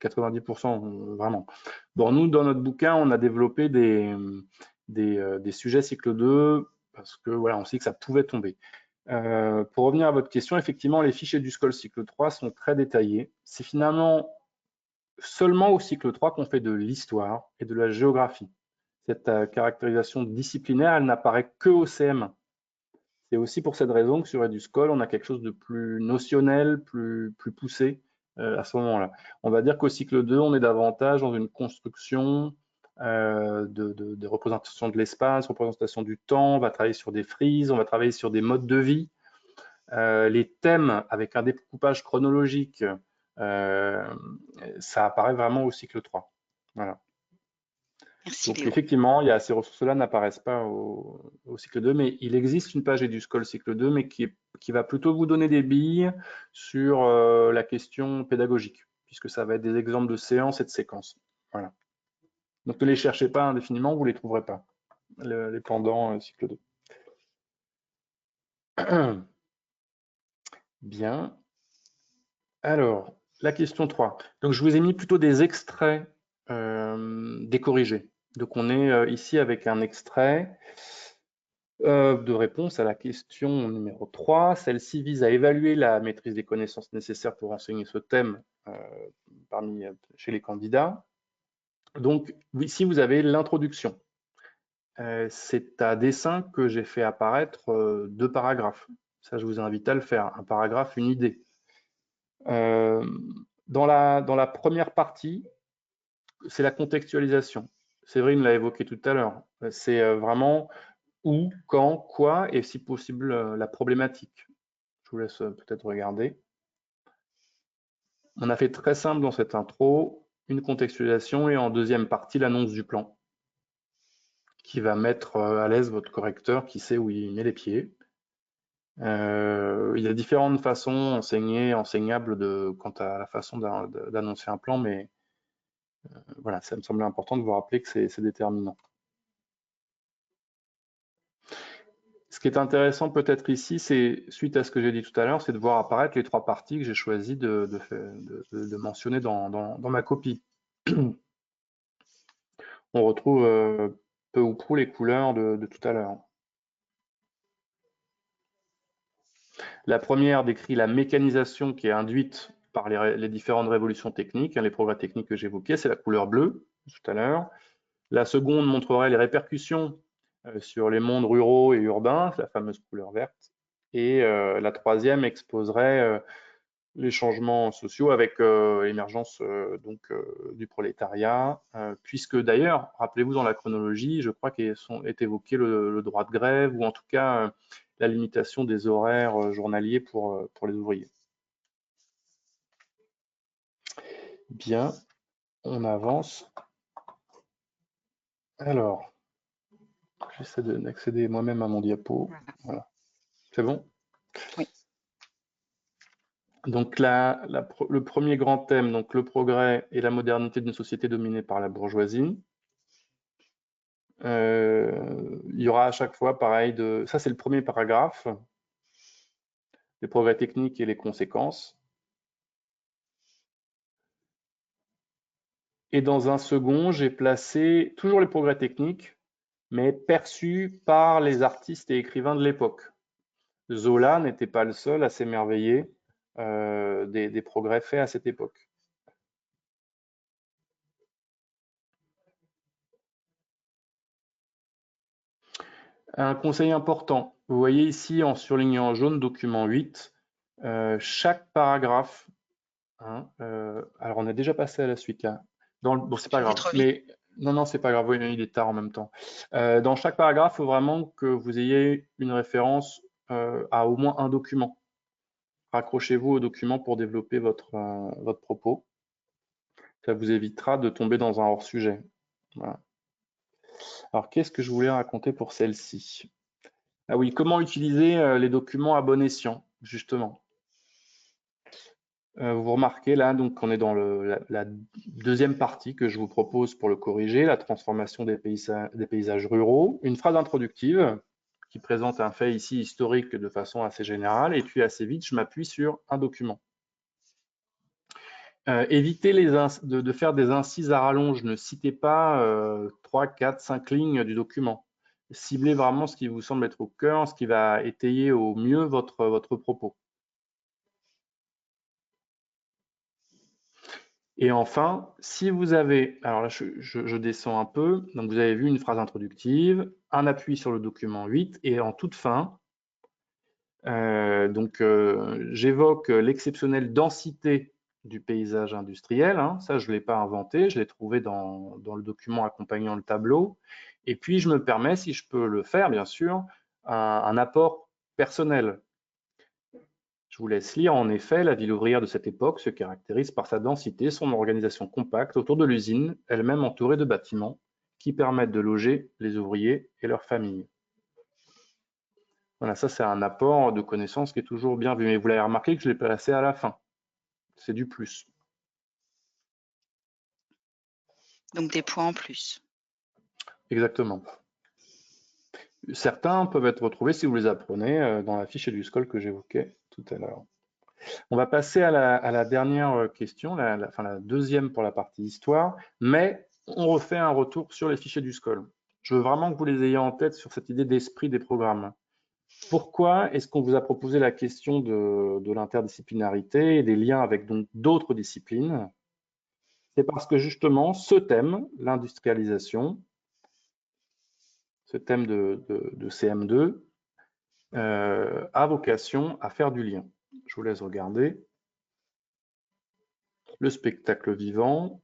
90%, vraiment. Bon, nous, dans notre bouquin, on a développé des sujets cycle 2 parce que, voilà, on sait que ça pouvait tomber. Pour revenir à votre question, effectivement, les fichiers du SCOL cycle 3 sont très détaillés. C'est finalement seulement au cycle 3 qu'on fait de l'histoire et de la géographie. Cette caractérisation disciplinaire, elle n'apparaît que au CM1. C'est aussi pour cette raison que sur EduSchool, on a quelque chose de plus notionnel, plus poussé à ce moment-là. On va dire qu'au cycle 2, on est davantage dans une construction de représentation de l'espace, représentation du temps, on va travailler sur des frises, on va travailler sur des modes de vie. Les thèmes avec un découpage chronologique, ça apparaît vraiment au cycle 3. Voilà. Merci, Donc Léo. effectivement, ces ressources-là n'apparaissent pas au cycle 2, mais il existe une page EduSchool cycle 2, mais qui va plutôt vous donner des billes sur la question pédagogique, puisque ça va être des exemples de séances et de séquences. Voilà. Donc ne les cherchez pas indéfiniment, vous ne les trouverez pas, les pendants cycle 2. Bien. Alors, la question 3. Donc, je vous ai mis plutôt des extraits décorrigés. Donc, on est ici avec un extrait de réponse à la question numéro 3. Celle-ci vise à évaluer la maîtrise des connaissances nécessaires pour enseigner ce thème chez les candidats. Donc, ici, vous avez l'introduction. C'est à dessein que j'ai fait apparaître 2 paragraphes. Ça, je vous invite à le faire. Un paragraphe, une idée. Dans la première partie, c'est la contextualisation. Séverine l'a évoqué tout à l'heure. C'est vraiment où, quand, quoi et si possible la problématique. Je vous laisse peut-être regarder. On a fait très simple dans cette intro, une contextualisation et en deuxième partie l'annonce du plan qui va mettre à l'aise votre correcteur qui sait où il met les pieds. Il y a différentes façons enseignables quant à la façon d'annoncer un plan, mais voilà, ça me semblait important de vous rappeler que c'est déterminant. Ce qui est intéressant peut-être ici, c'est, suite à ce que j'ai dit tout à l'heure, c'est de voir apparaître les 3 parties que j'ai choisi de mentionner dans ma copie. On retrouve peu ou prou les couleurs de tout à l'heure. La première décrit la mécanisation qui est induite par les différentes révolutions techniques, les progrès techniques que j'évoquais, c'est la couleur bleue tout à l'heure. La seconde montrerait les répercussions sur les mondes ruraux et urbains, la fameuse couleur verte. Et la troisième exposerait les changements sociaux avec l'émergence du prolétariat, puisque d'ailleurs, rappelez-vous dans la chronologie, je crois qu'est évoqué le droit de grève, ou en tout cas la limitation des horaires journaliers pour les ouvriers. Bien, on avance. Alors, j'essaie d'accéder moi-même à mon diapo. Voilà. C'est bon? Oui. Donc le premier grand thème, donc le progrès et la modernité d'une société dominée par la bourgeoisie. Il y aura à chaque fois pareil ça c'est le premier paragraphe, les progrès techniques et les conséquences. Et dans un second, j'ai placé toujours les progrès techniques, mais perçus par les artistes et écrivains de l'époque. Zola n'était pas le seul à s'émerveiller des progrès faits à cette époque. Un conseil important, vous voyez ici en surligné en jaune, document 8, chaque paragraphe, alors on a déjà passé à la suite là, bon c'est pas grave, mais non c'est pas grave, oui, il est tard en même temps. Dans chaque paragraphe, il faut vraiment que vous ayez une référence à au moins un document. Raccrochez-vous au document pour développer votre propos. Ça vous évitera de tomber dans un hors-sujet. Voilà. Alors qu'est-ce que je voulais raconter pour celle-ci? Ah oui, comment utiliser les documents à bon escient, justement. Vous remarquez là, donc on est dans la deuxième partie que je vous propose pour le corriger, la transformation des paysages ruraux. Une phrase introductive qui présente un fait ici historique de façon assez générale, et puis assez vite, je m'appuie sur un document. Évitez de faire des incises à rallonge, ne citez pas 3, 4, 5 lignes du document. Ciblez vraiment ce qui vous semble être au cœur, ce qui va étayer au mieux votre propos. Et enfin, si vous avez, alors là je descends un peu, donc vous avez vu une phrase introductive, un appui sur le document 8 et en toute fin, j'évoque l'exceptionnelle densité du paysage industriel, ça je ne l'ai pas inventé, je l'ai trouvé dans le document accompagnant le tableau, et puis je me permets, si je peux le faire bien sûr, un apport personnel. Je vous laisse lire. En effet, la ville ouvrière de cette époque se caractérise par sa densité, son organisation compacte autour de l'usine, elle-même entourée de bâtiments qui permettent de loger les ouvriers et leurs familles. Voilà, ça c'est un apport de connaissances qui est toujours bien vu. Mais vous l'avez remarqué que je l'ai placé à la fin. C'est du plus. Donc des points en plus. Exactement. Certains peuvent être retrouvés, si vous les apprenez, dans la fiche EduScol que j'évoquais tout à l'heure. On va passer à la dernière question, la deuxième pour la partie histoire, mais on refait un retour sur les fichiers EduScol. Je veux vraiment que vous les ayez en tête sur cette idée d'esprit des programmes. Pourquoi est-ce qu'on vous a proposé la question de l'interdisciplinarité et des liens avec d'autres disciplines? C'est parce que justement, ce thème, l'industrialisation, ce thème de CM2, a vocation à faire du lien. Je vous laisse regarder. Le spectacle vivant,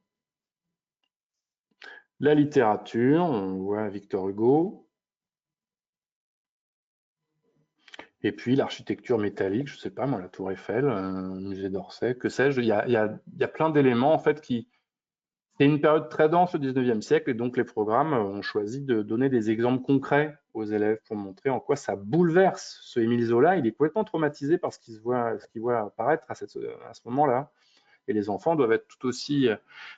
la littérature, on voit Victor Hugo, et puis l'architecture métallique, je ne sais pas moi, la Tour Eiffel, musée d'Orsay, que sais-je, il y a plein d'éléments en fait qui... C'est une période très dense, le 19e siècle, et donc les programmes ont choisi de donner des exemples concrets aux élèves pour montrer en quoi ça bouleverse ce Émile Zola. Il est complètement traumatisé par ce qu'il voit apparaître à ce moment-là. Et les enfants doivent être tout aussi...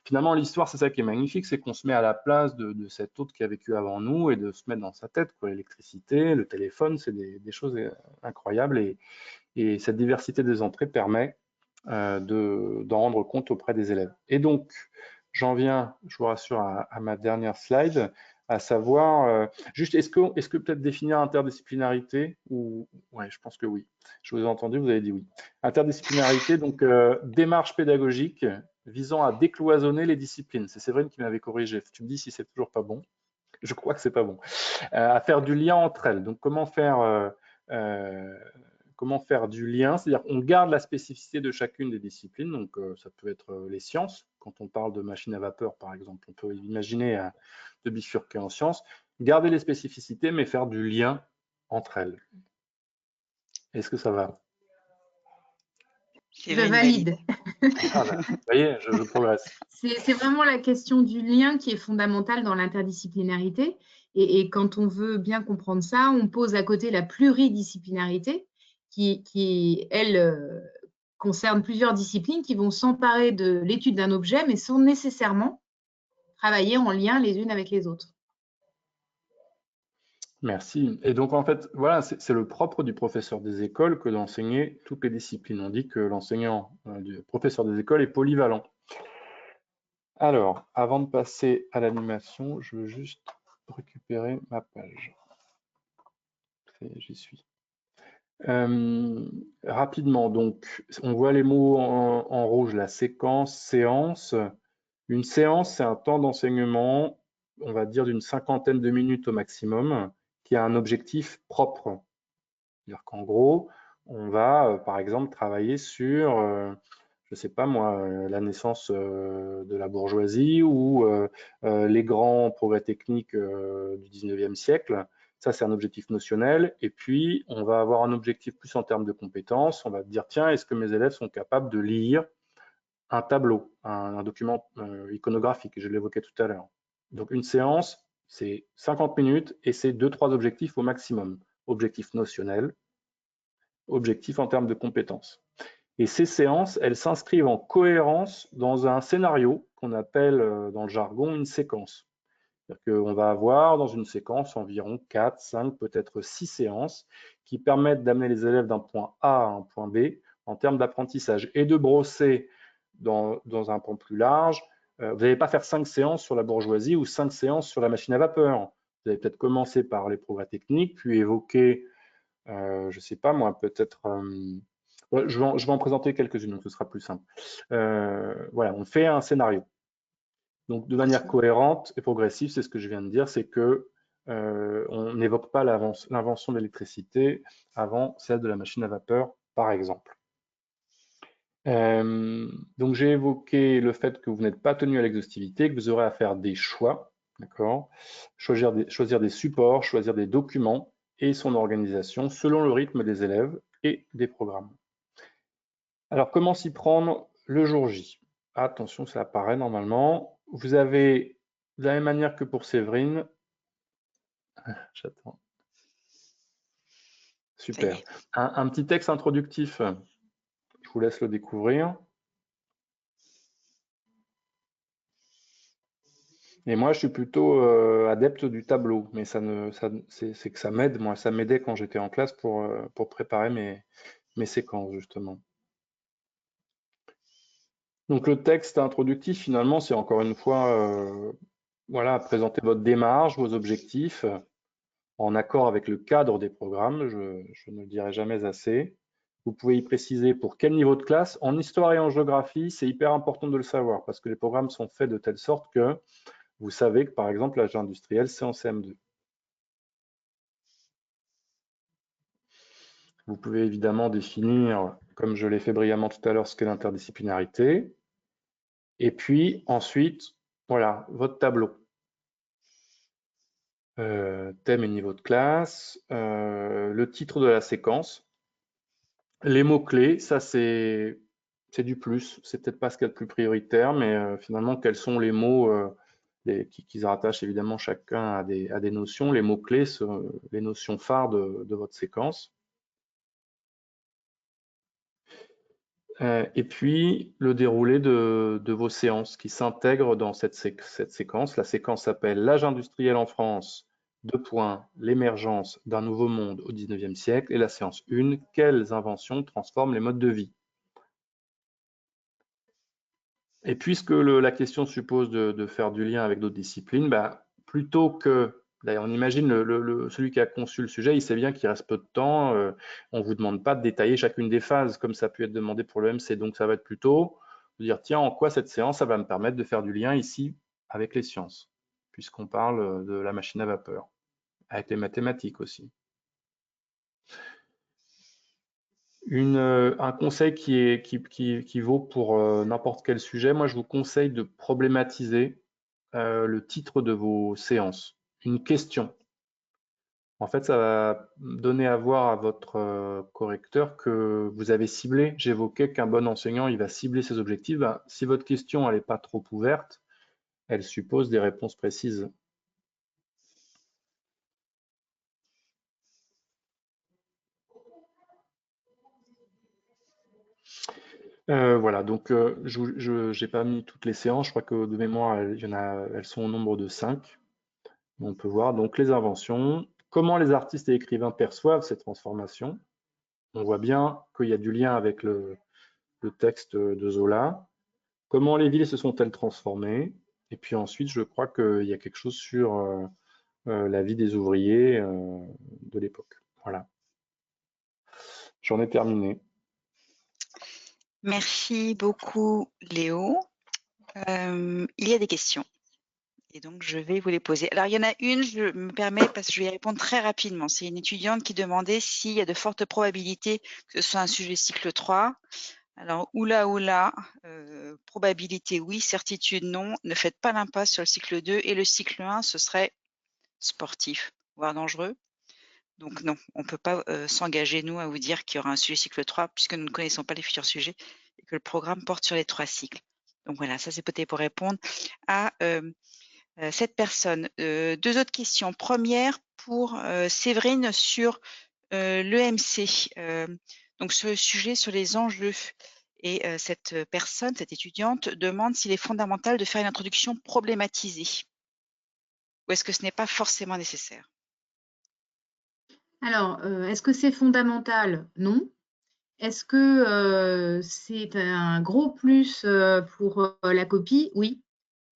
Finalement, l'histoire, c'est ça qui est magnifique, c'est qu'on se met à la place de cet autre qui a vécu avant nous et de se mettre dans sa tête. L'électricité, le téléphone, c'est des choses incroyables. Et cette diversité des entrées permet d'en rendre compte auprès des élèves. Et donc, j'en viens, je vous rassure, à ma dernière slide, à savoir, juste, est-ce que peut-être définir interdisciplinarité ou... Ouais, je pense que oui. Je vous ai entendu, vous avez dit oui. Interdisciplinarité, donc démarche pédagogique visant à décloisonner les disciplines. C'est Séverine qui m'avait corrigé. Tu me dis si c'est toujours pas bon. Je crois que c'est pas bon. À faire du lien entre elles. Donc, comment faire du lien, c'est-à-dire qu'on garde la spécificité de chacune des disciplines, donc ça peut être les sciences, quand on parle de machine à vapeur par exemple, on peut imaginer de bifurquer en sciences, garder les spécificités mais faire du lien entre elles. Est-ce que ça va? Je valide. Ah ben, vous voyez, je progresse. C'est vraiment la question du lien qui est fondamentale dans l'interdisciplinarité. Et quand on veut bien comprendre ça, on pose à côté la pluridisciplinarité qui elle, concerne plusieurs disciplines qui vont s'emparer de l'étude d'un objet, mais sans nécessairement travailler en lien les unes avec les autres. Merci. Et donc, en fait, voilà, c'est le propre du professeur des écoles que d'enseigner toutes les disciplines. On dit que l'enseignant du professeur des écoles est polyvalent. Alors, avant de passer à l'animation, je veux juste récupérer ma page. J'y suis. Rapidement, donc, on voit les mots en rouge, la séquence, séance. Une séance, c'est un temps d'enseignement, on va dire d'une 50aine de minutes au maximum, qui a un objectif propre. C'est-à-dire qu'en gros, on va, par exemple, travailler sur, je ne sais pas moi, la naissance de la bourgeoisie ou les grands progrès techniques du 19e siècle. Ça, c'est un objectif notionnel. Et puis, on va avoir un objectif plus en termes de compétences. On va dire, tiens, est-ce que mes élèves sont capables de lire un tableau, un document iconographique? Je l'évoquais tout à l'heure. Donc, une séance, c'est 50 minutes et c'est 2-3 objectifs au maximum. Objectif notionnel, objectif en termes de compétences. Et ces séances, elles s'inscrivent en cohérence dans un scénario qu'on appelle dans le jargon une séquence. C'est-à-dire qu'on va avoir dans une séquence environ 4, 5, peut-être 6 séances qui permettent d'amener les élèves d'un point A à un point B en termes d'apprentissage et de brosser dans un point plus large. Vous n'allez pas faire 5 séances sur la bourgeoisie ou 5 séances sur la machine à vapeur. Vous allez peut-être commencer par les progrès techniques, puis évoquer je ne sais pas moi, peut-être. Je vais en présenter quelques-unes, donc ce sera plus simple. Voilà, on fait un scénario. Donc de manière cohérente et progressive, c'est ce que je viens de dire, c'est que on n'évoque pas l'invention de l'électricité avant celle de la machine à vapeur, par exemple. Donc j'ai évoqué le fait que vous n'êtes pas tenu à l'exhaustivité, que vous aurez à faire des choix, d'accord, choisir des supports, choisir des documents et son organisation selon le rythme des élèves et des programmes. Alors comment s'y prendre le jour J? Attention, ça apparaît normalement. Vous avez, de la même manière que pour Séverine, j'attends. Super. Un petit texte introductif, je vous laisse le découvrir. Et moi, je suis plutôt adepte du tableau, mais c'est que ça m'aide. Moi, ça m'aidait quand j'étais en classe pour préparer mes séquences, justement. Donc, le texte introductif, finalement, c'est encore une fois, voilà, présenter votre démarche, vos objectifs, en accord avec le cadre des programmes. Je ne le dirai jamais assez. Vous pouvez y préciser pour quel niveau de classe. En histoire et en géographie, c'est hyper important de le savoir, parce que les programmes sont faits de telle sorte que vous savez que, par exemple, l'âge industriel, c'est en CM2. Vous pouvez évidemment définir, comme je l'ai fait brillamment tout à l'heure, ce qu'est l'interdisciplinarité. Et puis, ensuite, voilà, votre tableau. Thème et niveau de classe, le titre de la séquence, les mots-clés, ça c'est du plus, c'est peut-être pas ce qu'il y a de plus prioritaire, mais finalement, quels sont les mots qui se rattachent évidemment chacun à des notions. Les mots-clés sont les notions phares de votre séquence. Et puis, le déroulé de vos séances qui s'intègrent dans cette séquence. La séquence s'appelle l'âge industriel en France, l'émergence d'un nouveau monde au 19e siècle. Et la séance 1, quelles inventions transforment les modes de vie? Et puisque la question suppose de faire du lien avec d'autres disciplines, plutôt que, d'ailleurs on imagine celui qui a conçu le sujet, il sait bien qu'il reste peu de temps, on ne vous demande pas de détailler chacune des phases comme ça a pu être demandé pour le MC, donc ça va être plutôt de dire tiens, en quoi cette séance, ça va me permettre de faire du lien ici avec les sciences, puisqu'on parle de la machine à vapeur, avec les mathématiques aussi. Un conseil qui vaut pour n'importe quel sujet, moi je vous conseille de problématiser le titre de vos séances, une question. En fait, ça va donner à voir à votre correcteur que vous avez ciblé. J'évoquais qu'un bon enseignant, il va cibler ses objectifs. Si votre question, elle n'est pas trop ouverte, elle suppose des réponses précises. Voilà, donc je n'ai pas mis toutes les séances. Je crois que de mémoire, elles sont au nombre de 5. On peut voir donc les inventions, comment les artistes et écrivains perçoivent ces transformations. On voit bien qu'il y a du lien avec le texte de Zola. Comment les villes se sont-elles transformées? Et puis ensuite, je crois qu'il y a quelque chose sur la vie des ouvriers de l'époque. Voilà. J'en ai terminé. Merci beaucoup, Léo. Il y a des questions. Et donc, je vais vous les poser. Alors, il y en a une, je me permets, parce que je vais y répondre très rapidement. C'est une étudiante qui demandait s'il y a de fortes probabilités que ce soit un sujet cycle 3. Alors, oula, probabilité oui, certitude non. Ne faites pas l'impasse sur le cycle 2. Et le cycle 1, ce serait sportif, voire dangereux. Donc non, on ne peut pas s'engager, nous, à vous dire qu'il y aura un sujet cycle 3, puisque nous ne connaissons pas les futurs sujets et que le programme porte sur les 3 cycles. Donc voilà, ça c'est peut-être pour répondre à cette personne. 2 autres questions. Première pour Séverine sur l'EMC. Donc sur le sujet sur les enjeux. Et cette personne, cette étudiante, demande s'il est fondamental de faire une introduction problématisée. Ou est-ce que ce n'est pas forcément nécessaire? Alors, est-ce que c'est fondamental? Non. Est-ce que c'est un gros plus pour la copie? Oui.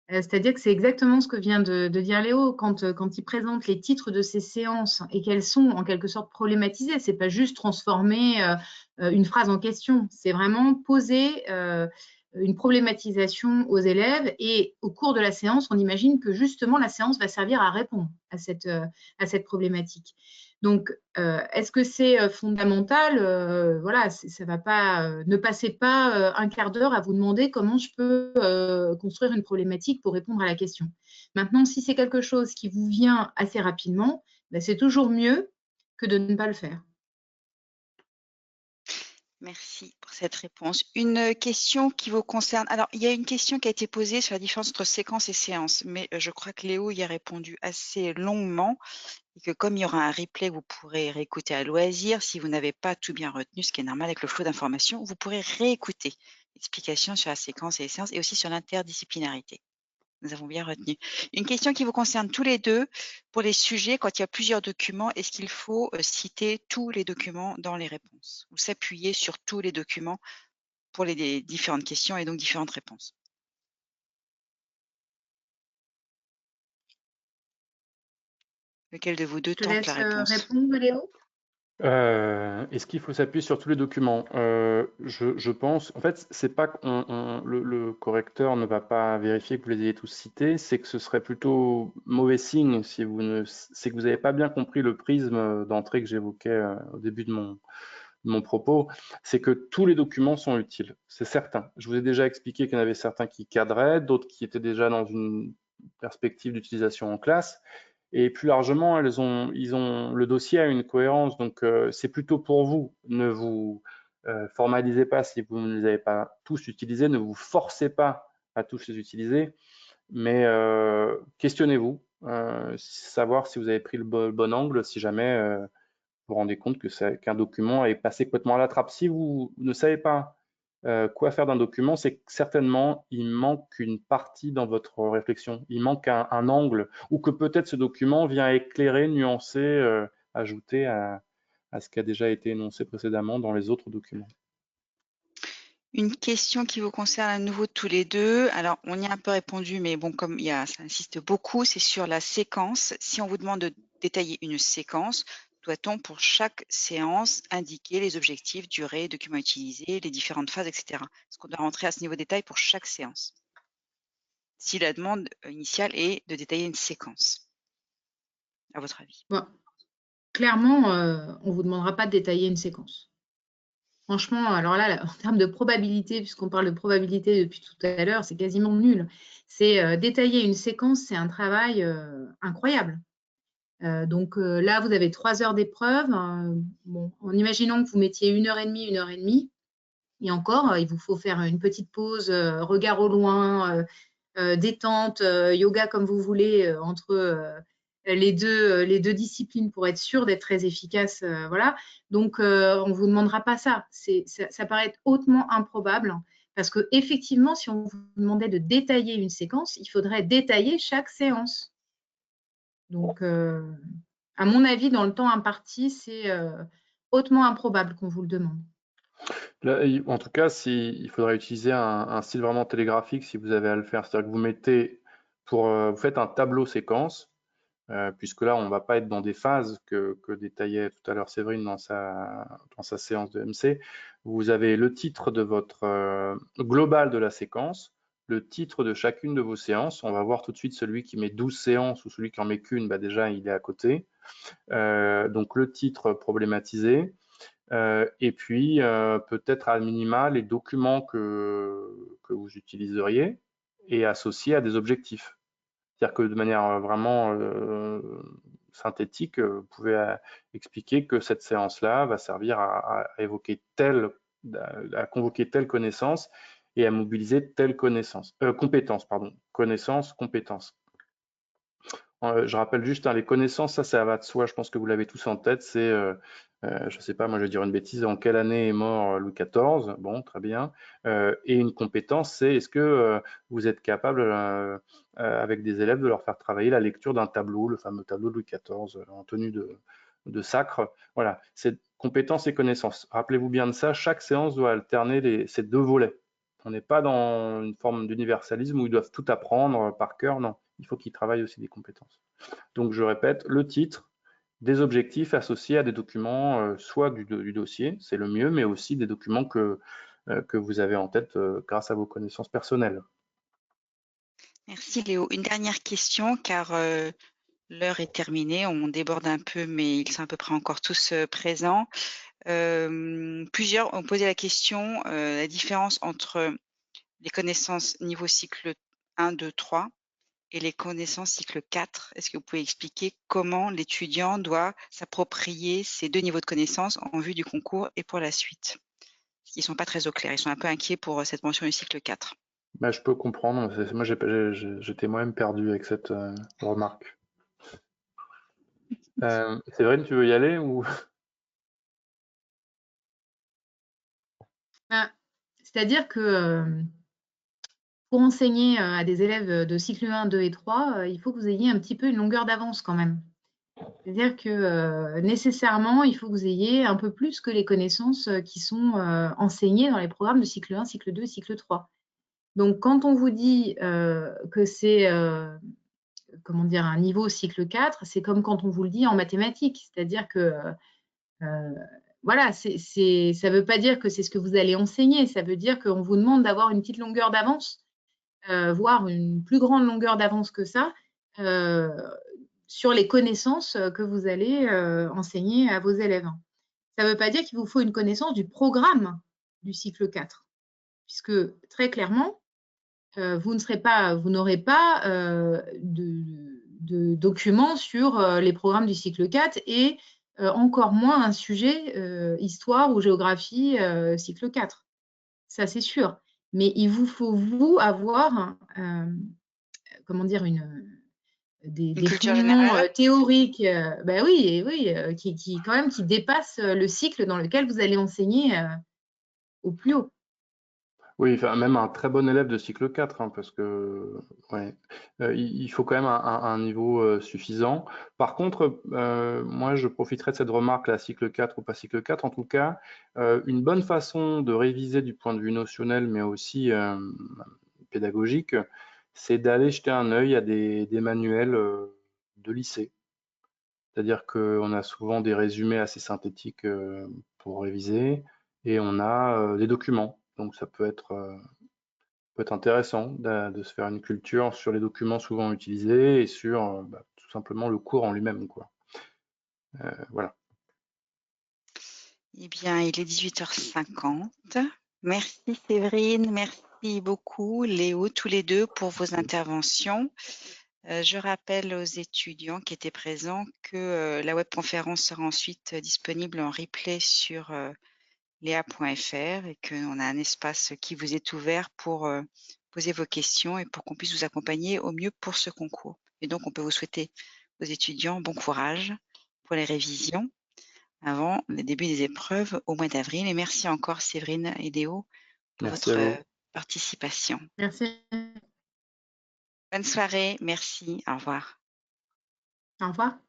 C'est-à-dire que c'est exactement ce que vient de dire Léo quand il présente les titres de ces séances et qu'elles sont en quelque sorte problématisées. C'est pas juste transformer une phrase en question, c'est vraiment poser une problématisation aux élèves et au cours de la séance, on imagine que justement la séance va servir à répondre à cette problématique. Donc, est-ce que c'est fondamental? Voilà, ça va pas. Ne passez pas un quart d'heure à vous demander comment je peux construire une problématique pour répondre à la question. Maintenant, si c'est quelque chose qui vous vient assez rapidement, ben, c'est toujours mieux que de ne pas le faire. Merci pour cette réponse. Une question qui vous concerne. Alors, il y a une question qui a été posée sur la différence entre séquence et séance, mais je crois que Léo y a répondu assez longuement et que comme il y aura un replay, vous pourrez réécouter à loisir. Si vous n'avez pas tout bien retenu, ce qui est normal avec le flot d'informations, vous pourrez réécouter l'explication sur la séquence et les séances et aussi sur l'interdisciplinarité. Nous avons bien retenu. Une question qui vous concerne tous les deux. Pour les sujets, quand il y a plusieurs documents, est-ce qu'il faut citer tous les documents dans les réponses ou s'appuyer sur tous les documents pour les différentes questions et donc différentes réponses? Lequel de vous deux Je te tente la laisse réponse? répondre, Léo. Est-ce qu'il faut s'appuyer sur tous les documents? Je pense, en fait, c'est pas que le correcteur ne va pas vérifier que vous les ayez tous cités, c'est que ce serait plutôt mauvais signe si c'est que vous n'avez pas bien compris le prisme d'entrée que j'évoquais au début de mon propos, c'est que tous les documents sont utiles, c'est certain. Je vous ai déjà expliqué qu'il y en avait certains qui cadraient, d'autres qui étaient déjà dans une perspective d'utilisation en classe. Et plus largement, le dossier a une cohérence, donc c'est plutôt pour vous. Ne vous formalisez pas si vous ne les avez pas tous utilisés, ne vous forcez pas à tous les utiliser. mais questionnez-vous, savoir si vous avez pris le bon angle, si jamais vous vous rendez compte qu'un document est passé complètement à la trappe. Si vous ne savez pas quoi faire d'un document, c'est que certainement il manque une partie dans votre réflexion, il manque un angle, ou que peut-être ce document vient éclairer, nuancer, ajouter à ce qui a déjà été énoncé précédemment dans les autres documents. Une question qui vous concerne à nouveau tous les deux. Alors, on y a un peu répondu, mais bon, comme ça insiste beaucoup, c'est sur la séquence. Si on vous demande de détailler une séquence, doit-on pour chaque séance indiquer les objectifs, durée, documents utilisés, les différentes phases, etc. Est-ce qu'on doit rentrer à ce niveau de détail pour chaque séance? Si la demande initiale est de détailler une séquence, à votre avis? Bon, clairement, on ne vous demandera pas de détailler une séquence. Franchement, alors là, en termes de probabilité, puisqu'on parle de probabilité depuis tout à l'heure, c'est quasiment nul. C'est détailler une séquence, c'est un travail incroyable. Donc là, vous avez 3 heures d'épreuve. Bon, en imaginant que vous mettiez 1h30, 1h30, et encore, il vous faut faire une petite pause, regard au loin, détente, yoga comme vous voulez, entre les deux disciplines pour être sûr d'être très efficace. Voilà. Donc, on ne vous demandera pas ça. Ça paraît être hautement improbable parce qu'effectivement, si on vous demandait de détailler une séquence, il faudrait détailler chaque séance. Donc, à mon avis, dans le temps imparti, c'est hautement improbable qu'on vous le demande. Là, en tout cas, il faudrait utiliser un style vraiment télégraphique si vous avez à le faire. C'est-à-dire que vous faites un tableau séquence, puisque là, on ne va pas être dans des phases que détaillait tout à l'heure Séverine dans sa séance de MC. Vous avez le titre de votre global de la séquence, le titre de chacune de vos séances. On va voir tout de suite celui qui met 12 séances ou celui qui en met qu'une, bah déjà, il est à côté. Donc, le titre problématisé. Et puis, peut-être à minima, les documents que vous utiliseriez et associés à des objectifs. C'est-à-dire que de manière vraiment synthétique, vous pouvez expliquer que cette séance-là va servir à évoquer à convoquer telle connaissance et à mobiliser telle compétence, pardon, connaissance, compétence. Je rappelle juste, hein, les connaissances, ça va de soi, je pense que vous l'avez tous en tête, c'est, je sais pas, moi je vais dire une bêtise, en quelle année est mort Louis XIV? Bon, très bien. Et une compétence, c'est est-ce que vous êtes capable, avec des élèves, de leur faire travailler la lecture d'un tableau, le fameux tableau de Louis XIV, en tenue de sacre. Voilà, c'est compétences et connaissances. Rappelez-vous bien de ça, chaque séance doit alterner ces deux volets. On n'est pas dans une forme d'universalisme où ils doivent tout apprendre par cœur, non. Il faut qu'ils travaillent aussi des compétences. Donc, je répète, le titre, des objectifs associés à des documents, soit du dossier, c'est le mieux, mais aussi des documents que vous avez en tête grâce à vos connaissances personnelles. Merci Léo. Une dernière question, car l'heure est terminée. On déborde un peu, mais ils sont à peu près encore tous présents. Plusieurs ont posé la question, la différence entre les connaissances niveau cycle 1, 2, 3 et les connaissances cycle 4. Est-ce que vous pouvez expliquer comment l'étudiant doit s'approprier ces 2 niveaux de connaissances en vue du concours et pour la suite? Ils ne sont pas très au clair, ils sont un peu inquiets pour cette mention du cycle 4. Bah, je peux comprendre, moi j'étais moi-même perdu avec cette remarque. Séverine, tu veux y aller ou... C'est-à-dire que pour enseigner à des élèves de cycle 1, 2 et 3, il faut que vous ayez un petit peu une longueur d'avance quand même. C'est-à-dire que nécessairement, il faut que vous ayez un peu plus que les connaissances qui sont enseignées dans les programmes de cycle 1, cycle 2, cycle 3. Donc, quand on vous dit que c'est comment dire, un niveau cycle 4, c'est comme quand on vous le dit en mathématiques. C'est-à-dire que voilà, ça ne veut pas dire que c'est ce que vous allez enseigner. Ça veut dire qu'on vous demande d'avoir une petite longueur d'avance, voire une plus grande longueur d'avance que ça, sur les connaissances que vous allez enseigner à vos élèves. Ça ne veut pas dire qu'il vous faut une connaissance du programme du cycle 4, puisque très clairement, vous n'aurez pas de documents sur les programmes du cycle 4 et encore moins un sujet histoire ou géographie cycle 4. Ça, c'est sûr. Mais il vous faut, vous, avoir comment dire, Une des culture fondements générale? théoriques, ben oui, et oui, qui quand même qui dépassent le cycle dans lequel vous allez enseigner au plus haut. Oui, enfin, même un très bon élève de cycle 4, hein, parce que ouais, il faut quand même un niveau suffisant. Par contre, moi, je profiterai de cette remarque, là, cycle 4 ou pas cycle 4, en tout cas, une bonne façon de réviser du point de vue notionnel, mais aussi pédagogique, c'est d'aller jeter un œil à des manuels de lycée. C'est-à-dire qu'on a souvent des résumés assez synthétiques pour réviser, et on a des documents. Donc ça peut être intéressant de se faire une culture sur les documents souvent utilisés et sur bah, tout simplement le cours en lui-même, quoi. Voilà. Eh bien, il est 18h50. Merci Séverine, merci beaucoup Léo, tous les deux pour vos interventions. Je rappelle aux étudiants qui étaient présents que la webconférence sera ensuite disponible en replay sur léa.fr et qu'on a un espace qui vous est ouvert pour poser vos questions et pour qu'on puisse vous accompagner au mieux pour ce concours. Et donc, on peut vous souhaiter aux étudiants bon courage pour les révisions avant le début des épreuves au mois d'avril. Et merci encore Séverine et Léo pour Merci à votre vous. participation. Merci. Bonne soirée, merci, au revoir. Au revoir.